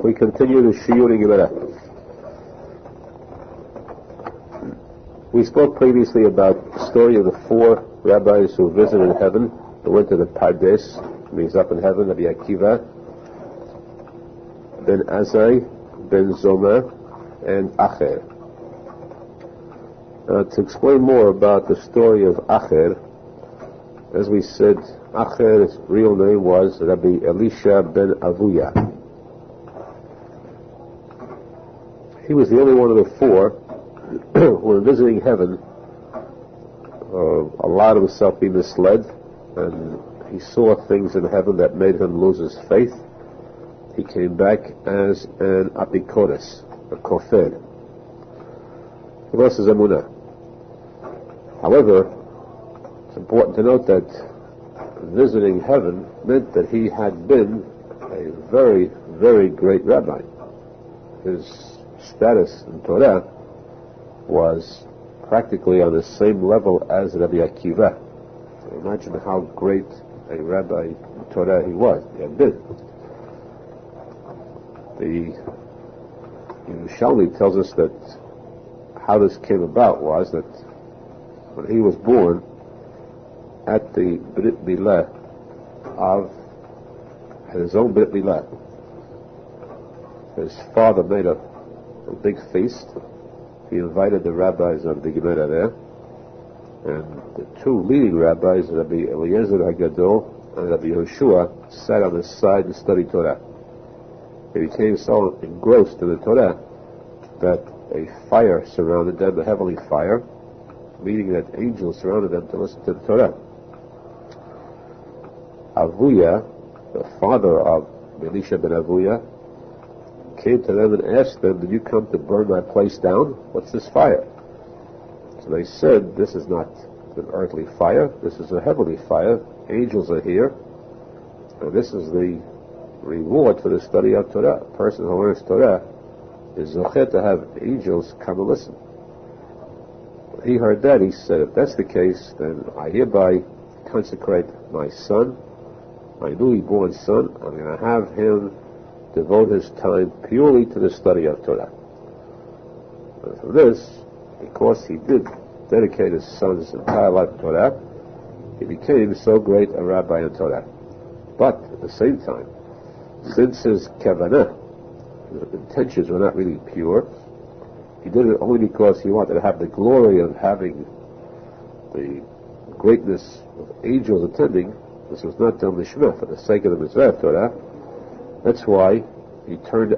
We continue the Shiur in Gemara. We spoke previously about the story of the 4 rabbis who visited heaven, who went to the Pardes, means up in heaven, Rabbi Akiva, Ben Azai, Ben Zomer, and Acher. To explain more about the story of Acher, as we said, Acher's real name was Rabbi Elisha ben Avuya. He was the only one of the 4 who were visiting heaven, allowed himself to be misled, and he saw things in heaven that made him lose his faith. He came back as an apikodes, a kofed. He lost his emunah. However, it's important to note that visiting heaven meant that he had been a very, very great rabbi. His status in Torah was practically on the same level as Rabbi Akiva. So imagine how great a rabbi in Torah he was. He had been. The Yerushalmi tells us that how this came about was that when he was born, at the Brit Milah at his own Brit Milah, his father made a big feast. He invited the rabbis of the Gemara there, and the 2 leading rabbis, Rabbi Eliezer HaGadol and Rabbi Yehoshua, sat on the side and studied Torah. They became so engrossed in the Torah that a fire surrounded them, a heavenly fire, meaning that angels surrounded them to listen to the Torah. Avuya, the father of Elisha ben Avuya, came to them and asked them, "Did you come to burn my place down? What's this fire?" So they said, "This is not an earthly fire, this is a heavenly fire. Angels are here, and this is the reward for the study of Torah. A person who learns Torah is zochet to have angels come and listen." When he heard that, he said, "If that's the case, then I hereby consecrate my son, my newly born son. I'm going to have him devote his time purely to the study of Torah." And for this, because he did dedicate his son's entire life to Torah, he became so great a rabbi in Torah. But at the same time, since his kavanah, his intentions were not really pure, he did it only because he wanted to have the glory of having the greatness of angels attending. This was not done lishma, for the sake of the mitzvah of Torah. That's why he turned to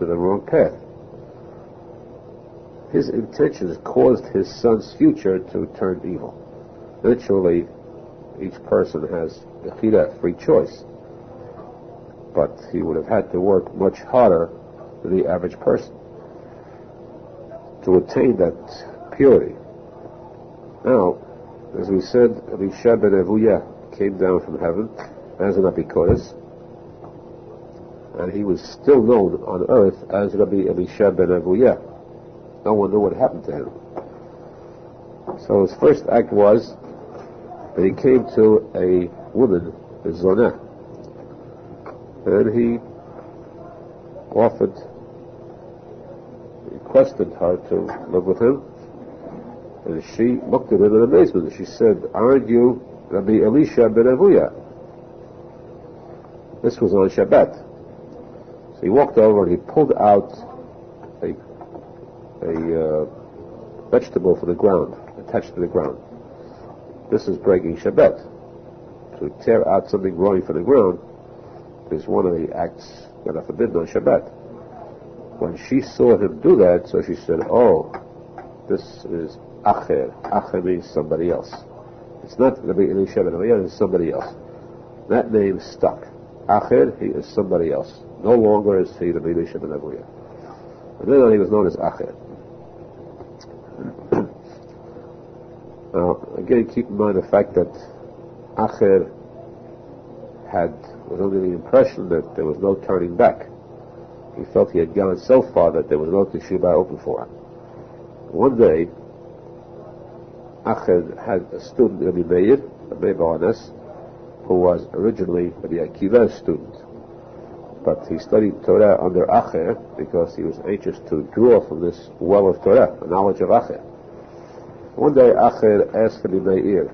the wrong path. His intentions caused his son's future to turn evil. Naturally, each person has a free choice, but he would have had to work much harder than the average person to attain that purity. Now, as we said, Elisha ben Avuya came down from heaven as an apikodes, and he was still known on earth as Rabbi Elisha ben Avuya. No one knew what happened to him. So his first act was that he came to a woman, a zonah, and he requested her to live with him, and she looked at him in amazement. She said, "Aren't you Rabbi Elisha ben Avuya?" This was on Shabbat. So he walked over and he pulled out a vegetable from the ground, attached to the ground. This is breaking Shabbat. To tear out something growing from the ground is one of the acts that are forbidden on Shabbat. When she saw him do that, so she said, "Oh, this is Acher." Acher means somebody else. It's not Rabbi Elisha ben Avuya, it's somebody else. That name stuck. Acher, he is somebody else. No longer is he Rabbi Elisha ben Avuya. And then he was known as Acher. Now, again, keep in mind the fact that Acher was under the impression that there was no turning back. He felt he had gone so far that there was no Teshuva open for him. One day, Acher had a student, Rabbi Meir Balanes, who was originally Rabbi Akiva's student. But he studied Torah under Acher because he was anxious to draw from this well of Torah, the knowledge of Acher. One day Acher asked Rabbi Meir,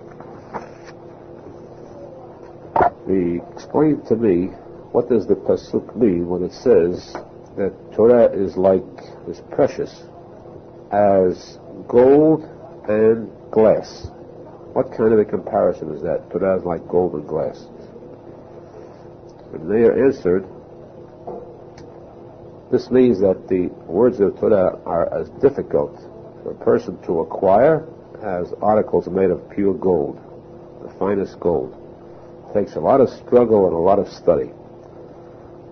he explained to me, what does the pasuk mean when it says that Torah is precious as gold and glass? What kind of a comparison is that? Torah is like gold and glass. And Meir answered, this means that the words of Torah are as difficult for a person to acquire as articles made of pure gold, the finest gold. It takes a lot of struggle and a lot of study.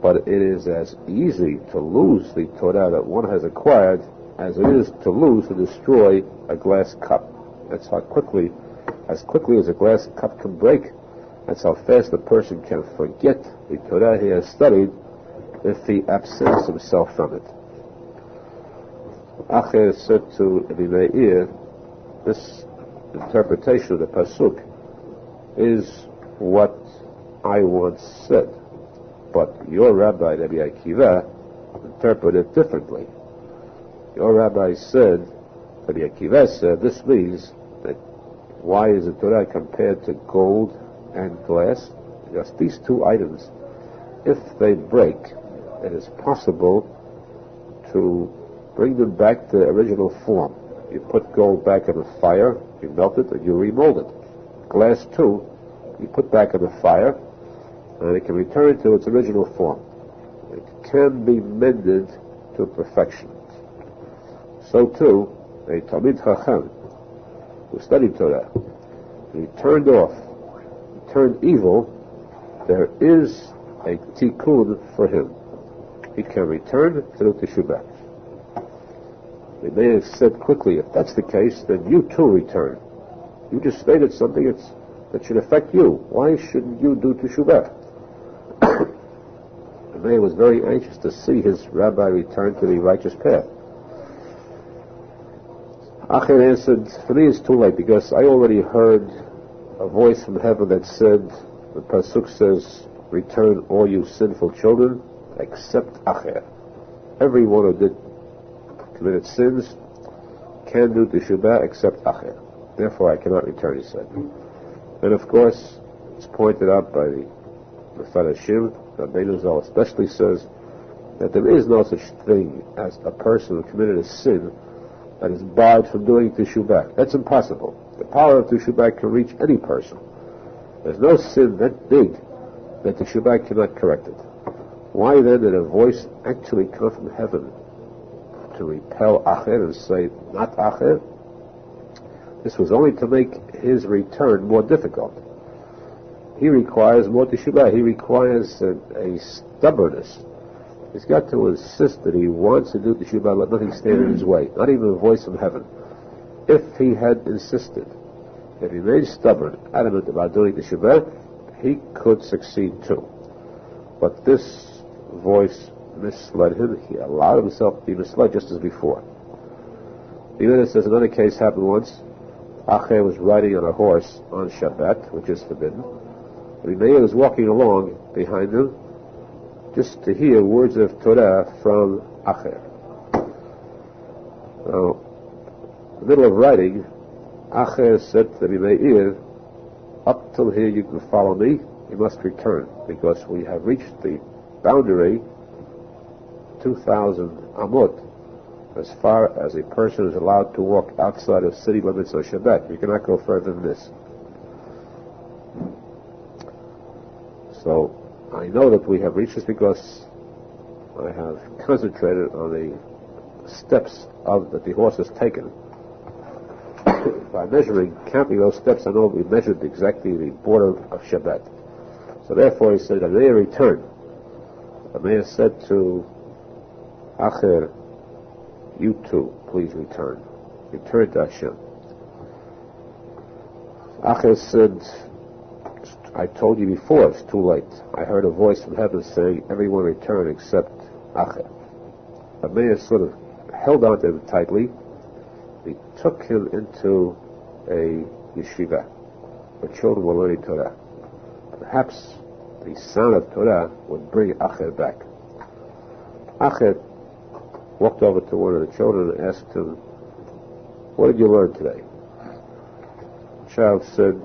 But it is as easy to lose the Torah that one has acquired as it is to lose, to destroy a glass cup. That's how quickly as a glass cup can break, that's how fast a person can forget the Torah he has studied if he absents himself from it. Acher said to Rabbi Meir, this interpretation of the pasuk is what I once said, but your rabbi, Rabbi Akiva, interpreted it differently. Your rabbi said, Rabbi Akiva said, this means that why is the Torah compared to gold and glass? Just these two items, if they break, it is possible to bring them back to the original form. You put gold back in the fire, you melt it, and you remold it. Glass, too, you put back in the fire, and it can return to its original form. It can be mended to perfection. So, too, a Talmid Chacham who studied Torah, he turned evil, there is a tikkun for him. He can return to the Teshuva. They may have said quickly, if that's the case, then you too return. You just stated something that should affect you. Why shouldn't you do Teshuva? The man was very anxious to see his rabbi return to the righteous path. Acher answered, for me it's too late, because I already heard a voice from heaven that said, the pasuk says, return all you sinful children, except Acher. Everyone who committed sins can do Teshuva except Acher. Therefore I cannot return, he said. And of course, it's pointed out by the Mepharshim, Rabbi Arizal especially says that there is no such thing as a person who committed a sin that is barred from doing Teshuva. That's impossible. The power of Teshuva can reach any person. There's no sin that big that Teshuva cannot correct it. Why then did a voice actually come from heaven to repel Acher and say, not Acher? This was only to make his return more difficult. He requires more Teshuva. He requires a stubbornness. He's got to insist that he wants to do Teshuva, let nothing stand in his way, not even a voice from heaven. If he had insisted, if he remained stubborn, adamant about doing Teshuva, he could succeed too. But this voice misled him. He allowed himself to be misled just as before. Even says another case happened once. Acher was riding on a horse on Shabbat, which is forbidden. Rabbi Meir was walking along behind him just to hear words of Torah from Acher. Now, in the middle of riding, Acher said to Rabbi Meir, up till here you can follow me, you must return, because we have reached the boundary 2,000 amot, as far as a person is allowed to walk outside of city limits on Shabbat. You cannot go further than this. So, I know that we have reached this because I have concentrated on the steps that the horse has taken. By counting those steps, I know we measured exactly the border of Shabbat. So therefore he said, I may return. The man said to Acher, you too, please return. Return to Hashem. Acher said, I told you before, it's too late. I heard a voice from heaven saying, everyone return except Acher. The man sort of held on to him tightly. He took him into a yeshiva where children were learning Torah. Perhaps the sound of Torah would bring Acher back. Acher walked over to one of the children and asked him, "What did you learn today?" The child said,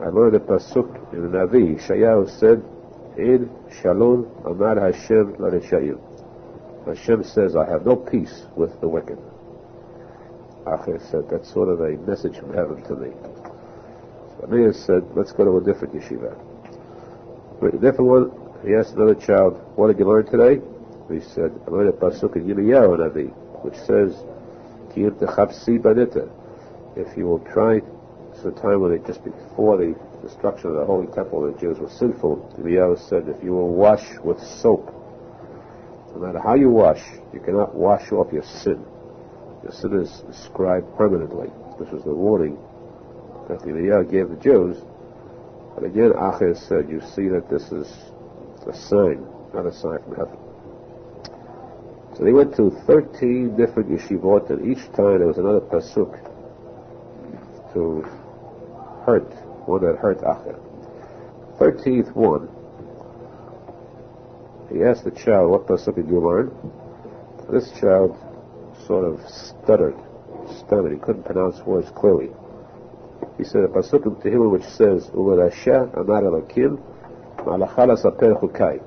"I learned a pasuk in the Navi. Shayahu said, In Shalom Amar Hashem L'Reshayim. Hashem says, I have no peace with the wicked." Acher said, "That's sort of a message from heaven to me." So Meir said, "Let's go to a different yeshiva." A different one, he asked another child, "What did you learn today?" He said, "I learned a pasuk in Yirmiyahu Navi, which says, Ki im techapsi banita. If you will try," it's a time when just before the destruction of the Holy Temple, the Jews were sinful. Yirmiyahu said, "If you will wash with soap, no matter how you wash, you cannot wash off your sin. Your sin is inscribed permanently." This was the warning that Yirmiyahu gave the Jews. But again, Acher said, "You see that this is a sign, not a sign from heaven." So they went to 13 different yeshivot, and each time there was another pasuk to hurt, one that hurt Acher. 13th one, he asked the child, "What pasuk did you learn?" This child sort of stammered. He couldn't pronounce words clearly. He said a pasuk in Tehillim which says, "U'lerasha amar Elokim ma'alacha lasaper chukai."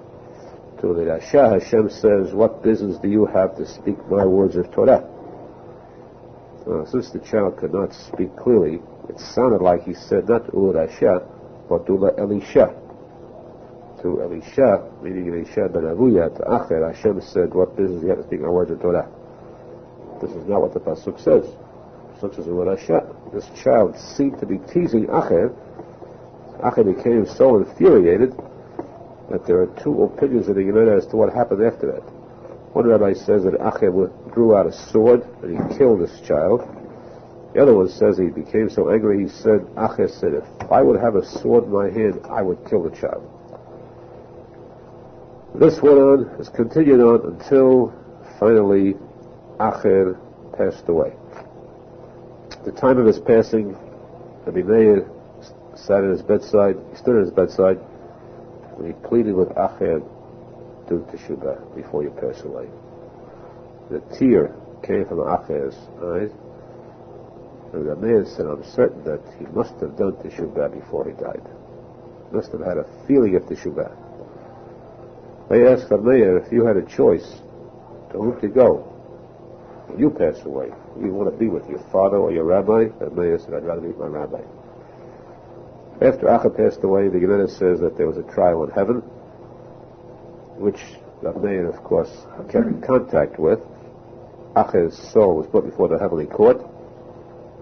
To the Rasha, Hashem says, "What business do you have to speak my words of Torah?" Since the child could not speak clearly, it sounded like he said not U'lerasha, but U'lerisha. To Elisha, meaning Elisha ben Avuya, to Acher, Hashem said, "What business do you have to speak my words of Torah?" This is not what the pasuk says. The pasuk says U'lerasha. This child seemed to be teasing Acher. Acher became so infuriated that there are two opinions in the Gemara as to what happened after that. One rabbi says that Acher drew out a sword and he killed this child. The other one says he became so angry he said, Acher said, "If I would have a sword in my hand, I would kill the child." This went on, has continued on until finally Acher passed away. At the time of his passing, Rabbi Meir sat at his bedside, he stood at his bedside, and he pleaded with Acher, "Do Teshuva before you pass away." The tear came from Acher's eyes, and the man said, "I'm certain that he must have done Teshuva before he died. He must have had a feeling of Teshuva." They asked Meir, "If you had a choice, to whom to go when you pass away, you want to be with your father or your rabbi?" And Meir said, "I'd rather be with my rabbi." After Acher passed away, the Gemara says that there was a trial in heaven, which Rav Meir, of course, kept in contact with. Acher's soul was brought before the heavenly court,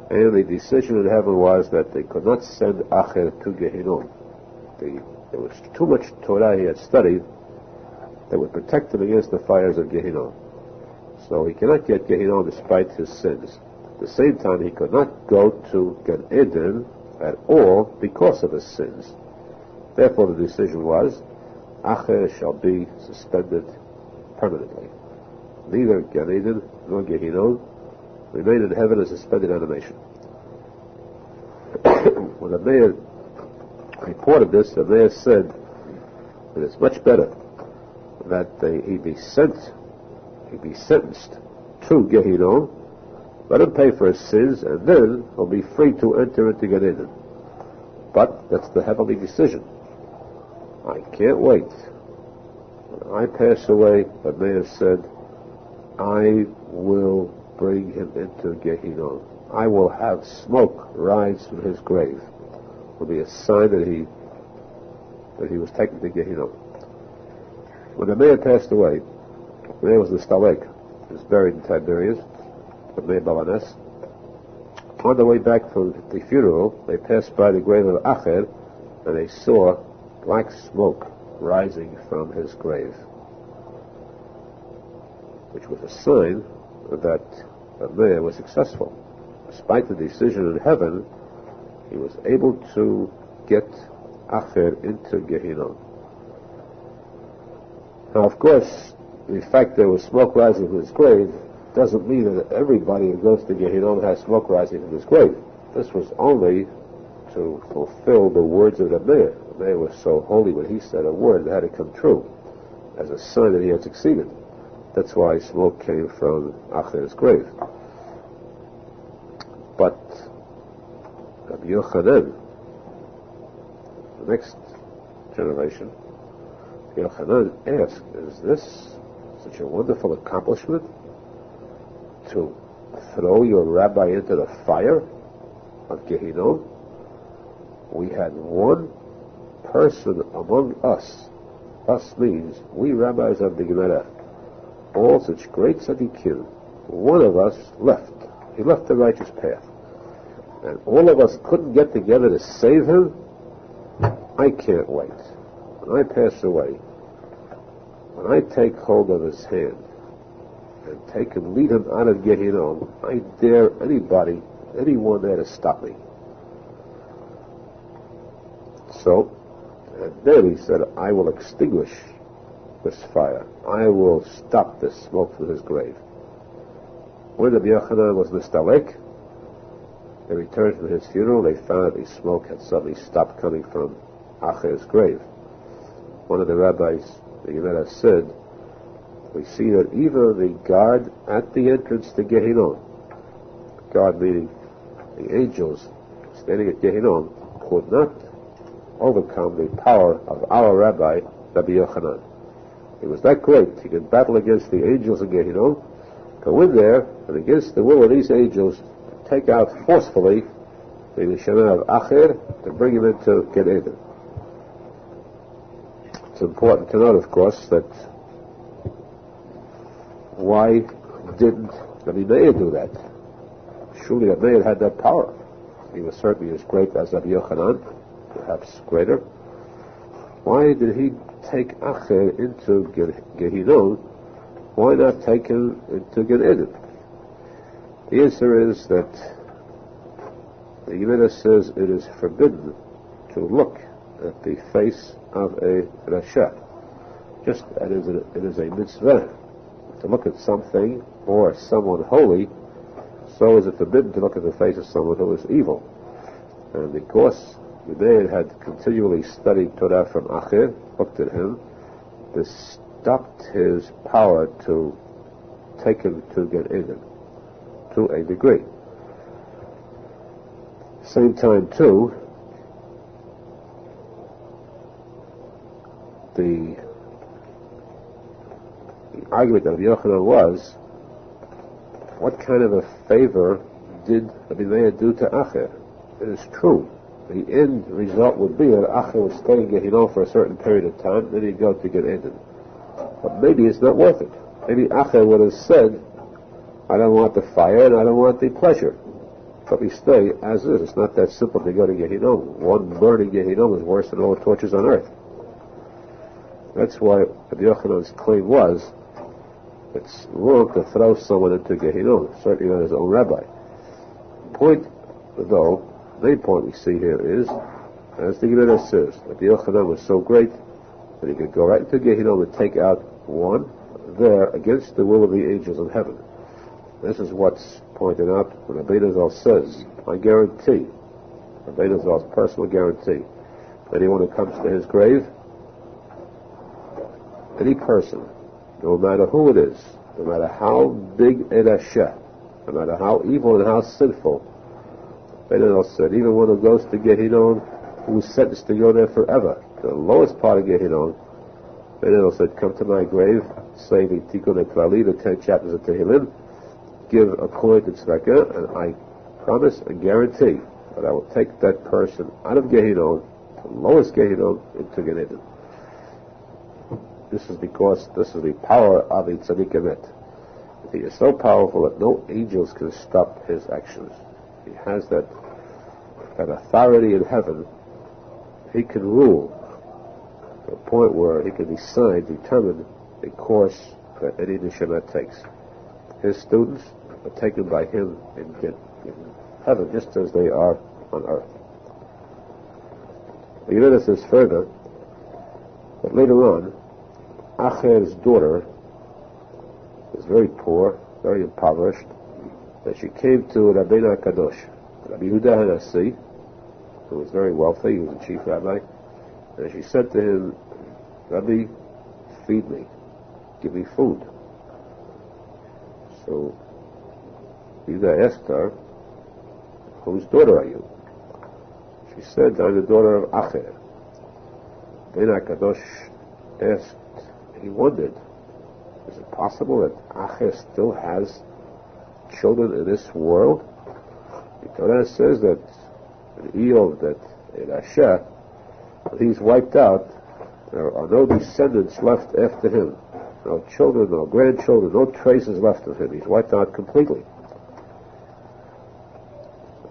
and the decision in heaven was that they could not send Acher to Gehinnom. There was too much Torah he had studied that would protect him against the fires of Gehinnom. So he cannot get Gehinnom despite his sins. At the same time, he could not go to Gan Eden at all because of his sins. Therefore, the decision was, Acher shall be suspended permanently. Neither Gan Eden nor Gehinnom remain in heaven as suspended animation. When the mayor reported this, the mayor said that it's much better that he be sentenced to Gehinnom, let him pay for his sins, and then he'll be free to enter into Gan Eden. But that's the heavenly decision. I can't wait. When I pass away, the mayor said, I will bring him into Gehinnom. I will have smoke rise from his grave. It will be a sign that he was taken to Gehinnom. When the mayor passed away, the mayor was the Stalek. He was buried in Tiberias, the mayor Balanes. On the way back from the funeral, they passed by the grave of Acher, and they saw black smoke rising from his grave, which was a sign that the mayor was successful. Despite the decision in heaven, he was able to get Acher into Gehinnom. Now, of course, the fact there was smoke rising from his grave doesn't mean that everybody who goes to Gehinnom has smoke rising from his grave. this was only to fulfill the words of the mayor. The mayor was so holy when he said a word, it had to come true, as a sign that he had succeeded. That's why smoke came from Acher's grave. But Rabbi Yochanan, the next generation, Yochanan asked, is this such a wonderful accomplishment, to throw your rabbi into the fire of Gehinnom? We had one person among us. Us means we rabbis of the Gemara, all such great tzaddikim. One of us left. He left the righteous path. And all of us couldn't get together to save him. I can't wait. When I pass away, when I take hold of his hand and take him, lead him out of Gehinnom, I dare anybody, anyone there to stop me. So, and then he said, I will extinguish this fire. I will stop this smoke from his grave. When Rabbi Yochanan was mistalek, they returned from his funeral, they found that the smoke had suddenly stopped coming from Acher's grave. One of the rabbis, the Gemara said, we see that even the guard at the entrance to Gehinnom, guard meaning the angels standing at Gehinnom, could not overcome the power of our rabbi, Rabbi Yochanan. He was that great. He could battle against the angels in Gehinnom, go in there, and against the will of these angels, take out forcefully the neshama of Acher to bring him into Gan Eden. It's important to note, of course, that why didn't Rabbi Meir do that? Surely Rabbi Meir had that power. He was certainly as great as Rabbi Yochanan, perhaps greater. Why did he take Acher into Gehinnom? Why not take him into Gan Eden? The answer is that the Gemara says it is forbidden to look at the face of a Rasha. Just as it is a mitzvah to look at something or someone holy, so is it forbidden to look at the face of someone who is evil. And because the man had continually studied Torah from Acher, looked at him, this stopped his power to take him to Gan Eden, to a degree. Same time, too, the argument of Yochanan was, what kind of a favor did Rabbi Meir do to Acher? It is true. The end result would be that Acher would stay in Gehinnom for a certain period of time, then he'd go to Gan Eden. But maybe it's not worth it. Maybe Acher would have said, I don't want the fire and I don't want the pleasure. But we stay as is. It's not that simple to go to Gehinnom. One burning Gehinnom is worse than all the tortures on earth. That's why Rabbi Yochanan's claim was, it's wrong to throw someone into Gehinnom, certainly not his own rabbi. The point, though, the main point we see here is, as the Gemara says, Rabbi Yochanan was so great that he could go right into Gehinnom and take out one there against the will of the angels in heaven. This is what's pointed out when Rabbi Arizal says, I guarantee, Rabbi Arizal's personal guarantee, that anyone who comes to his grave, any person, no matter who it is, no matter how big a rasha, no matter how evil and how sinful, Rabbi Arizal said, even one who goes to Gehinnom, who is sentenced to go there forever, to the lowest part of Gehinnom, Rabbi Arizal said, come to my grave, say the Tikuney Bavly, the 10 chapters of Tehillim, give a coin to tzedakah, and I promise and guarantee that I will take that person out of Gehinnom, the lowest Gehinnom, into Gan Eden. This is because this is the power of the tzadik emet. He is so powerful that no angels can stop his actions. He has that authority in heaven. He can rule to a point where he can decide, determine the course that any neshama takes. His students are taken by him in heaven just as they are on earth. The Gemara says further that later on, Acher's daughter was very poor, very impoverished, and she came to Rabbeinu HaKadosh. Rabbi Yehuda Hanassi, who was very wealthy, he was a chief rabbi, and she said to him, Rabbi, feed me, give me food. So Yehuda asked her, whose daughter are you? She said, I'm the daughter of Acher. Then HaKadosh asked, he wondered, is it possible that Acher still has children in this world? The Torah says that in Eov, that in Asher, when he's wiped out, there are no descendants left after him. No children, no grandchildren, no traces left of him. He's wiped out completely.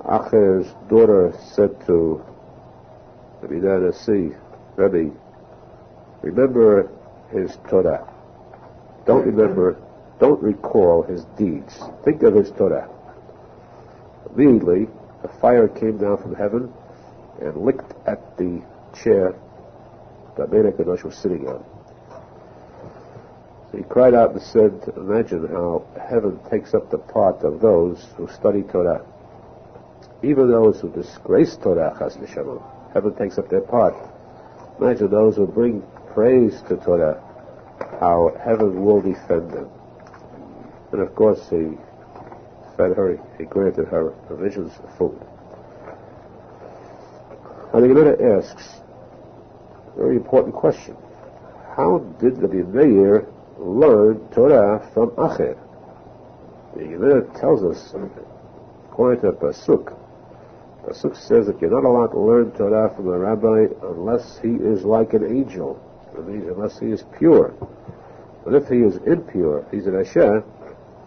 Acher's daughter said to Rabbi Nanasi, Rabbi, remember his Torah. Don't recall his deeds. Think of his Torah. Immediately, a fire came down from heaven and licked at the chair that Menachem was sitting on. So he cried out and said, imagine how heaven takes up the part of those who study Torah. Even those who disgrace Torah, chas v'shalom, heaven takes up their part. Imagine those who bring praise to Torah, how heaven will defend them. And of course, he fed her, he granted her provisions of food. And the Gemara asks a very important question. How did Rabbi Meir learn Torah from Acher? The Gemara tells us, according to Pasuk, Pasuk says that you're not allowed to learn Torah from a rabbi unless he is like an angel. That means unless he is pure. But if he is impure, he's an Asher,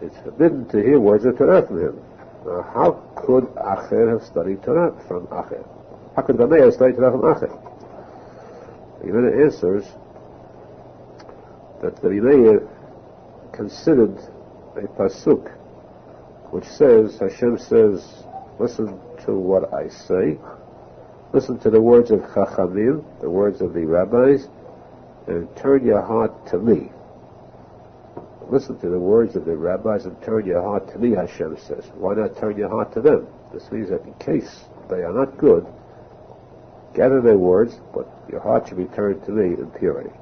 it's forbidden to hear words of Torah from him. Now, how could Acher have studied Torah from Acher? How could Rabbi Meir study Torah from Acher? The Gemara answers that Rabbi Meir considered a Pasuk which says, Hashem says, listen to what I say, listen to the words of Chachamim, the words of the rabbis, and turn your heart to me. Listen to the words of the rabbis and turn your heart to me, Hashem says. Why not turn your heart to them? This means that in case they are not good, gather their words, but your heart should be turned to me in purity.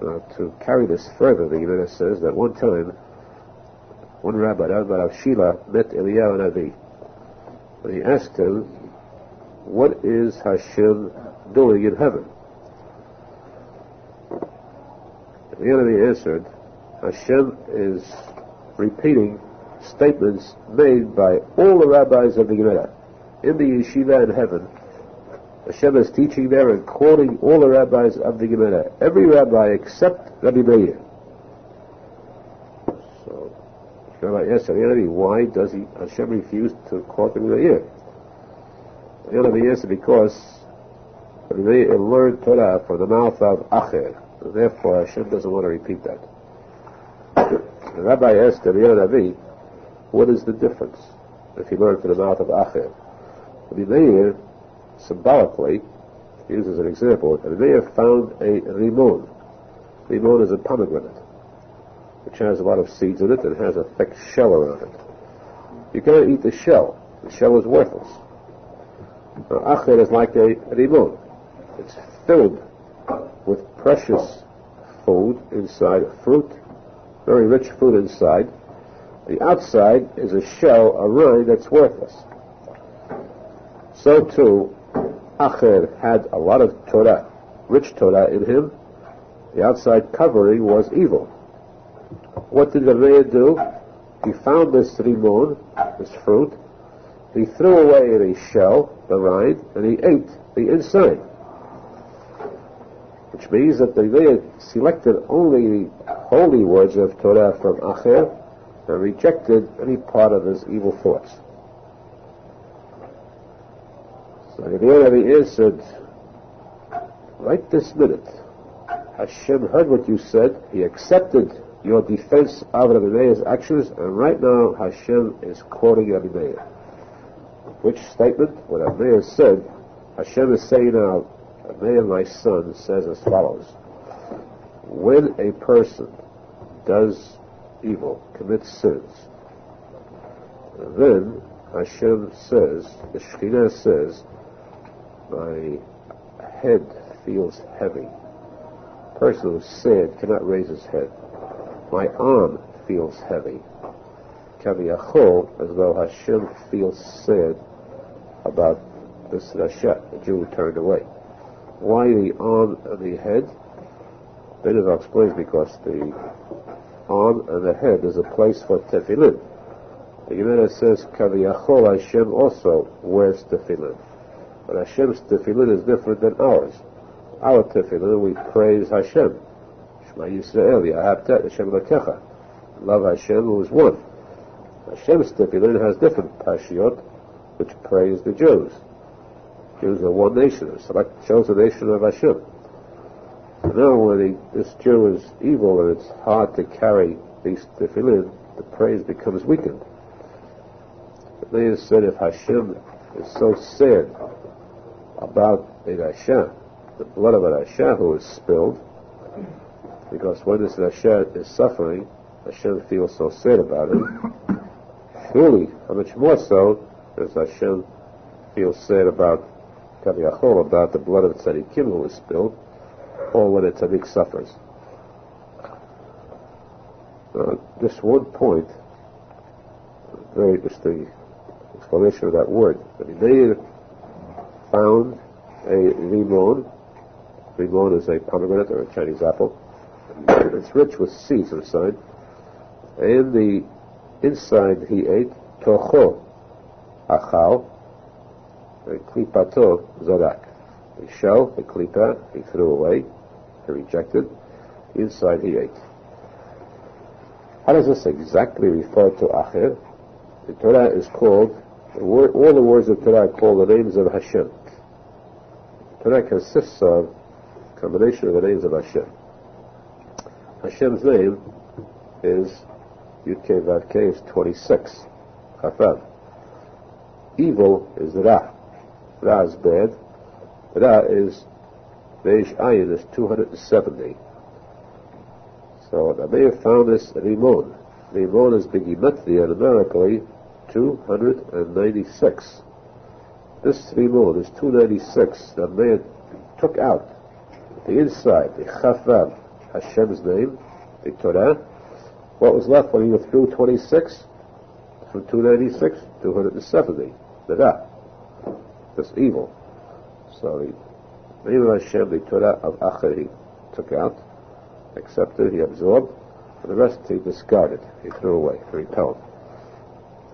Now, to carry this further, the Gemara says that one time, one rabbi, Rav Shila, met Eliyahu Navi. And he asked him, what is Hashem doing in heaven? And the enemy answered, Hashem is repeating statements made by all the rabbis of the Gemara. In the yeshiva in heaven, Hashem is teaching there and quoting all the rabbis of the Gemara. Every rabbi except Rabbi Meir. So, Rabbi asked the enemy, why does Hashem refuse to quote Rabbi Meir? The enemy answered, because Rabbi Meir learned Torah from the mouth of Acher. And therefore, Hashem doesn't want to repeat that. The rabbi asked Rabbi Navi, what is the difference if he learned from the mouth of Acher? Rabbi Meir, symbolically, used as an example, Rabbi Meir found a rimon. Rimon is a pomegranate, which has a lot of seeds in it and has a thick shell around it. You cannot eat the shell. The shell is worthless. Now, Acher is like a rimon. It's filled with precious food inside, fruit, very rich food inside. The outside is a shell, a rind that's worthless. So too, Acher had a lot of Torah, rich Torah in him. The outside covering was evil. What did Rabbi Meir do? He found this rimon, this fruit. He threw away the shell, the rind, and he ate the inside. Which means that the Meir selected only the holy words of Torah from Acher and rejected any part of his evil thoughts. So the Rebbe answered, right this minute, Hashem heard what you said, he accepted your defense of Rabbi Meir's actions, and right now Hashem is quoting Rabbi Meir. Which statement? What Rabbi Meir said, Hashem is saying now, Rabbi Meir, my son, says as follows: when a person does evil, commits sins, then Hashem says, the Shekhinah says, my head feels heavy. A person who's sad cannot raise his head. My arm feels heavy. Kaviyachol, as though Hashem feels sad about this Rasha, the Jew who turned away. Why the arm and the head? Benedict explains because the arm and the head is a place for tefillin. The Gemara says, Kaviyachol, Hashem also wears tefillin. But Hashem's tefillin is different than ours. Our tefillin, we praise Hashem. Shema Yisrael, Yahavta Hashem Lakecha. Love Hashem who is one. Hashem's tefillin has different pashiot, which praise the Jews. Jews are one nation, a select chosen nation of Hashem. So now when this Jew is evil and it's hard to carry these tefillin, the praise becomes weakened. The man said if Hashem is so sad about a Rasha, the blood of a Rasha who is spilled, because when this Rasha is suffering, Hashem feels so sad about it. Surely, how much more so does Hashem feel sad about Kaviyachol, about the blood of tzadikim who is spilled, or when a tzadik suffers. Just one point, very interesting explanation of that word. They found a limon. Limon is a pomegranate or a Chinese apple. It's rich with seeds inside, and the inside he ate tocho achal and klipato zodak. The shell, the klipa, he threw away, he rejected. The inside he ate. How does this exactly refer to acher? The Torah is called, all the words of Torah are called the names of Hashem. Torah consists of a combination of the names of Hashem. Hashem's name is Yud-Kei Vav-Kei is 26. Chafam. Evil is Ra. Ra is bad. Ra is Reish Ayin is 270. So I may have found this Rimon. Rimon is Begimatria numerically 296. This Rimon is 296. The man took out the inside, the Chafam, Hashem's name, the Torah. What was left when he withdrew 26? From 296, 270. The Ra. This evil. So the name of Hashem, the Torah of Acher, he took out, accepted, he absorbed, and the rest he discarded, he threw away, he repelled.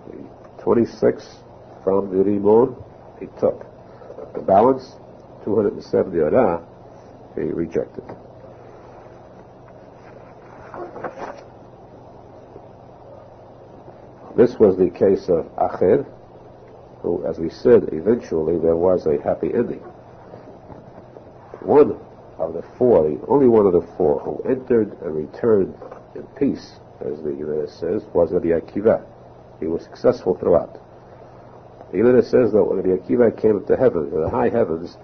The 26 from the Rimon, he took. The balance, 270 Ra, he rejected. This was the case of Acher, who, as we said, eventually there was a happy ending. One of the four, the only one of the four who entered and returned in peace, as the Gemara says, was Rabbi Akiva. He was successful throughout. The Gemara says that when Rabbi Akiva came up to heaven, to the high heavens,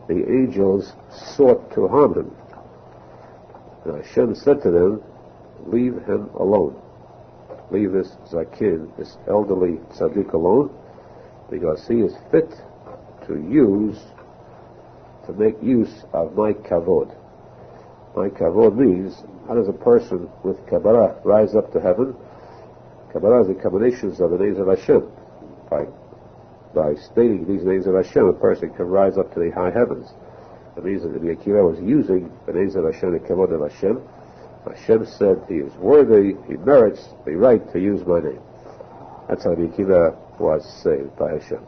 the angels sought to harm him. And Hashem said to them, leave him alone. Leave this Zakin, this elderly tzadik alone, because he is fit to make use of my kavod. My kavod means, how does a person with Kabbalah rise up to heaven? Kabbalah is the combinations of the names of Hashem. By stating these names of Hashem, a person can rise up to the high heavens. That means that Rabbi Akiva was using the names of Hashem, the kavod of Hashem. Hashem said he is worthy, he merits the right to use my name. That's how Rabbi Akiva was saved by Hashem.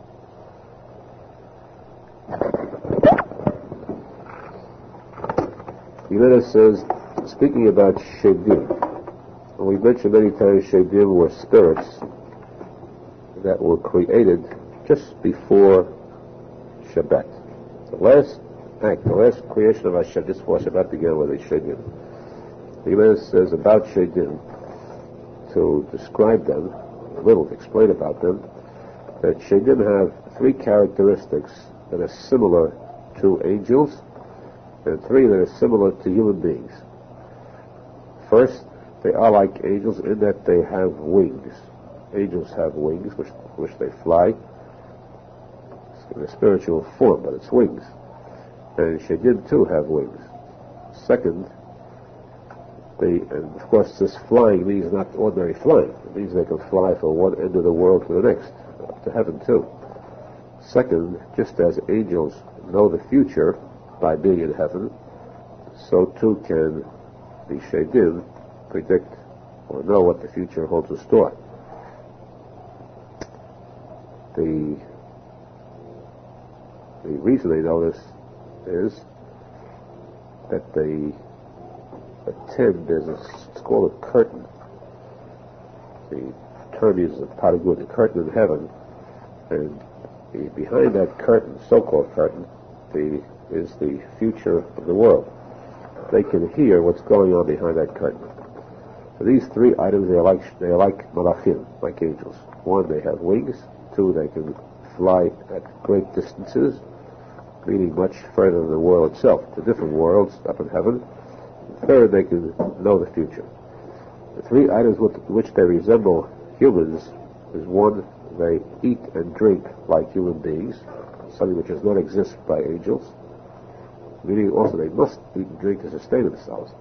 Yemena says, speaking about Shedim, and we've mentioned many times Shedim were spirits that were created just before Shabbat. The last act, the last creation of Hashem, just before Shabbat began with a Shedim. The Gemara says about Shedim, to describe them, a little to explain about them, that Shedim have three characteristics that are similar to angels, and three that are similar to human beings. First, they are like angels in that they have wings. angels have wings, which they fly in a spiritual form, but it's wings. And Shaidim too have wings. Second, and of course this flying means not ordinary flying. It means they can fly from one end of the world to the next, up to heaven too. Second, just as angels know the future by being in heaven, so too can the Shaidim predict or know what the future holds in store. The reason they know this is that they attend, it's called a curtain. The term is a paragud, a curtain in heaven, and behind that curtain, so-called curtain, is the future of the world. They can hear what's going on behind that curtain. So these three items, they are like malachim, like angels. One, they have wings. Two, they can fly at great distances, meaning much further than the world itself, to different worlds up in heaven. Third, they can know the future. The three items with which they resemble humans is one, they eat and drink like human beings, something which does not exist by angels, meaning also they must eat and drink to sustain themselves.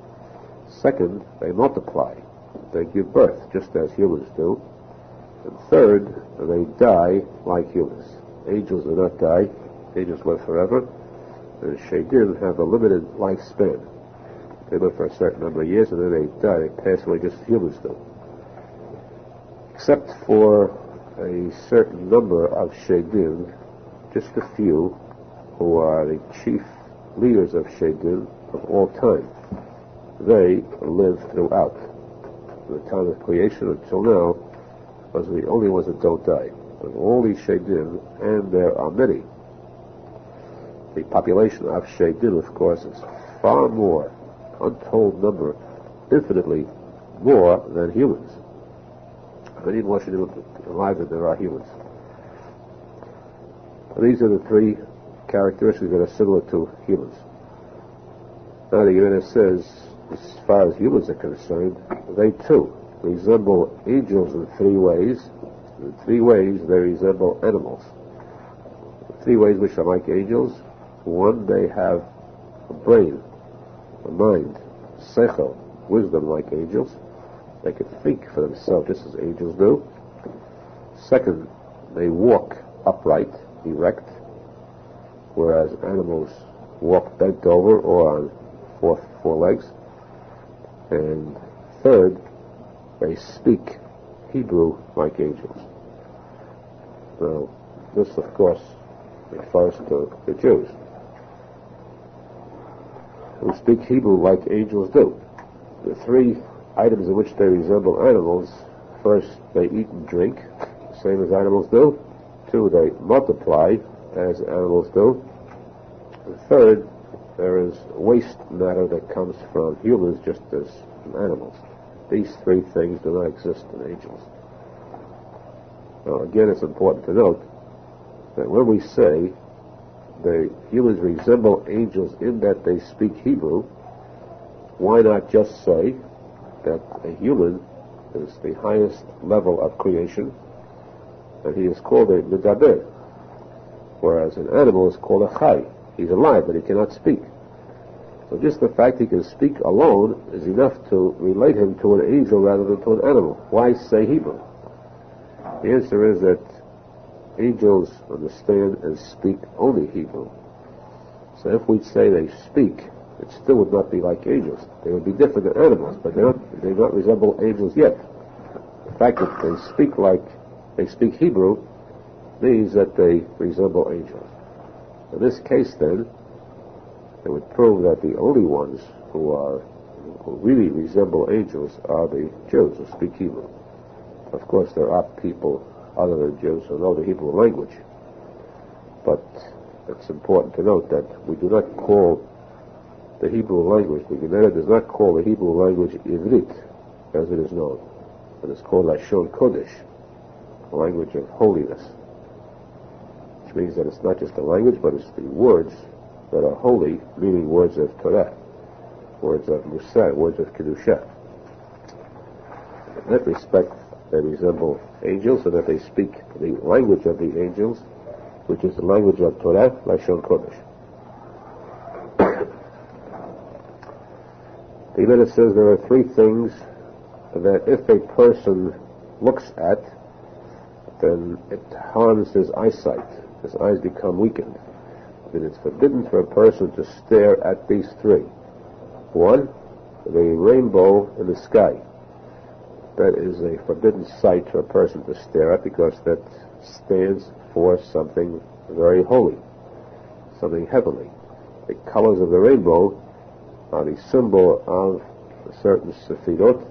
Second, they multiply. They give birth, just as humans do. And third, they die like humans. Angels do not die. Angels live forever. And Shaidim have a limited lifespan. They live for a certain number of years, and then they die. They pass away just as humans do. Except for a certain number of Shaidim, just a few, who are the chief leaders of Shaidim of all time. They live throughout. From the time of creation until now, was the only ones that don't die. But all these Shaidim, and there are many. The population of Shaidim, of course, is far more, untold number, infinitely more than humans. Many more Shaidim alive than there are humans. These are the three characteristics that are similar to humans. Now the Gemara says, as far as humans are concerned, they too resemble angels in three ways. In three ways they resemble animals. Three ways which are like angels. One, they have a brain, a mind, seichel, wisdom like angels. They can think for themselves just as angels do. Second, they walk upright, erect, whereas animals walk bent over or on four legs. And third, they speak Hebrew like angels. Now, this, of course, refers to the Jews, who speak Hebrew like angels do. The three items in which they resemble animals: first, they eat and drink, same as animals do. Two, they multiply, as animals do. And third, there is waste matter that comes from humans just as from animals. These three things do not exist in angels. Now, again, it's important to note that when we say the humans resemble angels in that they speak Hebrew, why not just say that a human is the highest level of creation, and he is called a medaber, whereas an animal is called a chai. He's alive, but he cannot speak. So just the fact he can speak alone is enough to relate him to an angel rather than to an animal. Why say Hebrew? The answer is that angels understand and speak only Hebrew. So if we say they speak, it still would not be like angels. They would be different than animals, but they do not resemble angels yet. The fact that they speak Hebrew means that they resemble angels. In this case, then, it would prove that the only ones who really resemble angels are the Jews who speak Hebrew. Of course, there are people other than Jews who know the Hebrew language, but it's important to note that we do not call the Hebrew language, the Gemara does not call the Hebrew language Ivrit, as it is known. It is called Lashon Kodesh, a language of holiness, which means that it's not just a language, but it's the words that are holy, meaning words of Torah, words of Musa, words of Kedusha. In that respect, they resemble angels and that they speak the language of the angels, which is the language of Torah, Lashon Kodesh. The Gemara says there are three things that if a person looks at, then it harms his eyesight. His eyes become weakened. Then it's forbidden for a person to stare at these three. One, the rainbow in the sky. That is a forbidden sight for a person to stare at because that stands for something very holy, something heavenly. The colors of the rainbow are the symbol of certain sefirot,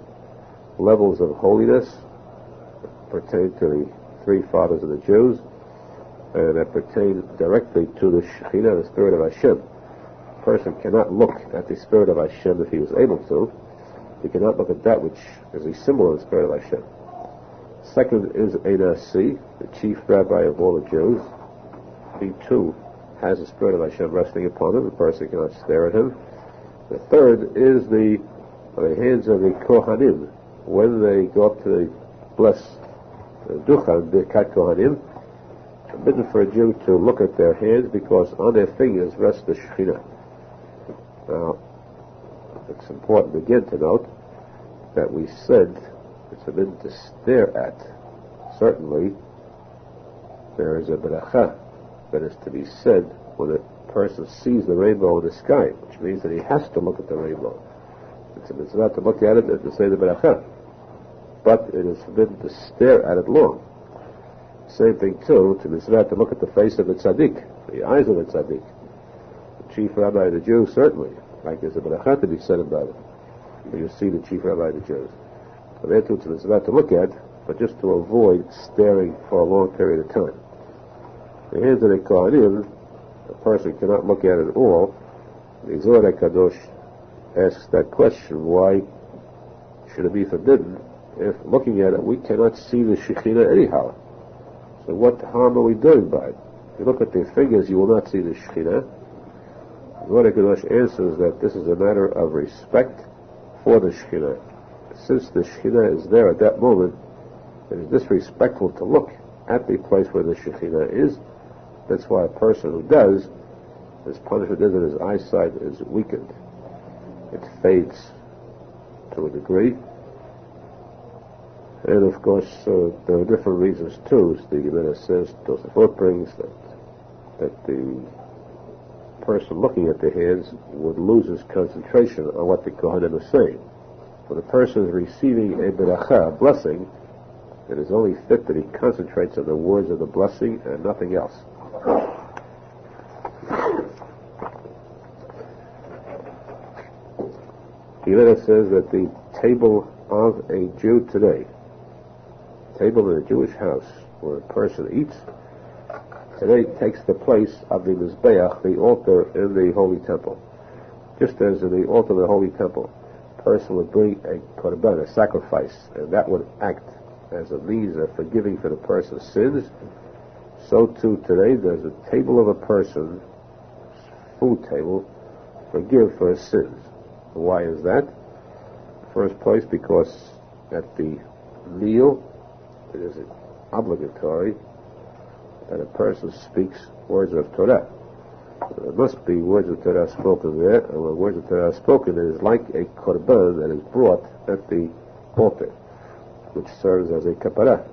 levels of holiness that pertain to the three fathers of the Jews, and that pertain directly to the Shekhinah, the Spirit of Hashem. A person cannot look at the Spirit of Hashem if he was able to. He cannot look at that which is a symbol of the Spirit of Hashem. Second is a Nasi, the chief rabbi of all the Jews. He too has the Spirit of Hashem resting upon him. The person cannot stare at him. The third is the hands of the Kohanim. When they go up to the blessed Duchan, the Kat Kohanim, forbidden for a Jew to look at their hands because on their fingers rests the Shekhinah. Now, it's important again to note that we said it's forbidden to stare at. Certainly, there is a beracha that is to be said when a person sees the rainbow in the sky, which means that he has to look at the rainbow. It's a mitzvah to look at it and to say the beracha. But it is forbidden to stare at it long. Same thing too, to mitzvah to look at the face of the tzadik, the eyes of the tzadik. The chief rabbi of the Jews, certainly, like there's a beracha to be said about it. When you see the chief rabbi of the Jews. So there too, it's a mitzvah to look at, but just to avoid staring for a long period of time. The hands of the Kohanim, a person cannot look at it at all. The Zohar Kadosh asks that question, why should it be forbidden if looking at it we cannot see the Shekhinah anyhow? So what harm are we doing by it? If you look at the fingers, you will not see the Shekhinah. Zohar Kadosh answers that this is a matter of respect for the Shekhinah. Since the Shekhinah is there at that moment, it is disrespectful to look at the place where the Shekhinah is. That's why a person who does is punished with this, and his eyesight is weakened. It fades to a degree. And of course, there are different reasons too. The Gemara says, Tosafot brings that the person looking at the hands would lose his concentration on what the Kohanim are saying. When a person is receiving a beracha, a blessing, it is only fit that he concentrates on the words of the blessing and nothing else. The Gemara says that the table of a Jew today, table in a Jewish house where a person eats, today takes the place of the Mizbeach, the altar in the Holy Temple. Just as in the altar of the Holy Temple, a person would bring a korban, a sacrifice, and that would act as a means of forgiving for the person's sins, so too today there's a table of a person, food table, forgive for his sins. Why is that? First place, because at the meal it is obligatory that a person speaks words of Torah. There must be words of Torah spoken there, and when words of Torah are spoken, it is like a korban that is brought at the altar, which serves as a kapara.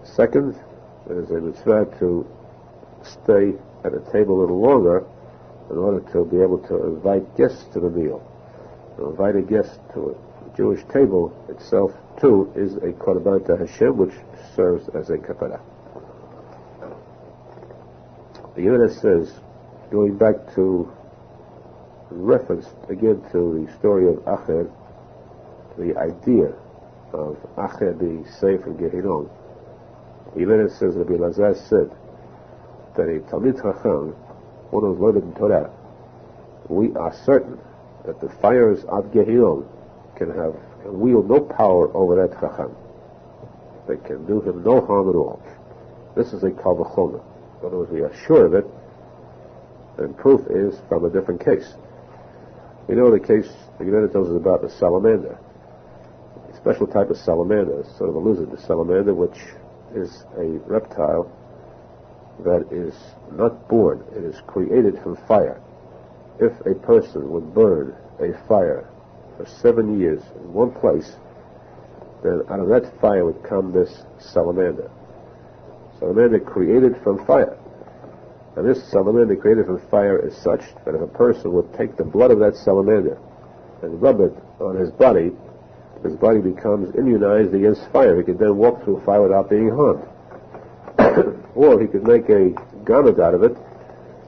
Second, it is a mitzvah to stay at a table a little longer in order to be able to invite guests to the meal. To invite a guest to a Jewish table itself, too, is a korban to Hashem, which serves as a kapara. The Gemara says, going back to reference again to the story of Acher, the idea of Acher being saved from Gehinnom, the Gemara says, Rabbi Lazar said that a Talmid Chacham, one who is learned in Torah, we are certain that the fires of Gehinnom can wield no power over that Chacham. They can do him no harm at all. This is a kal v'chomer. In other words, we are sure of it, and proof is from a different case. We know the case, the Gemara tells us about the salamander. It's special type of salamander, sort of a lizard, the salamander, which is a reptile that is not born, it is created from fire. If a person would burn a fire for 7 years in one place, then out of that fire would come this salamander. Salamander created from fire. And this salamander created from fire is such that if a person would take the blood of that salamander and rub it on his body becomes immunized against fire. He could then walk through fire without being harmed. Or he could make a garment out of it,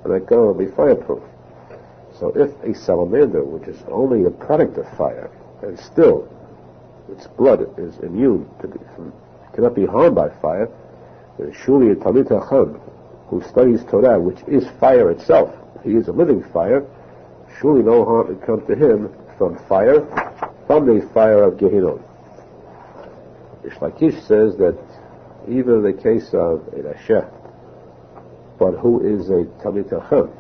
and that garment will be fireproof. So if a salamander, which is only a product of fire, and still its blood is immune, cannot be harmed by fire, then surely a Talmid Chacham who studies Torah, which is fire itself, he is a living fire, surely no harm would come to him from the fire of Gehinnom. Rish Lakish says that even in the case of a Rasha, but who is a Talmid Chacham,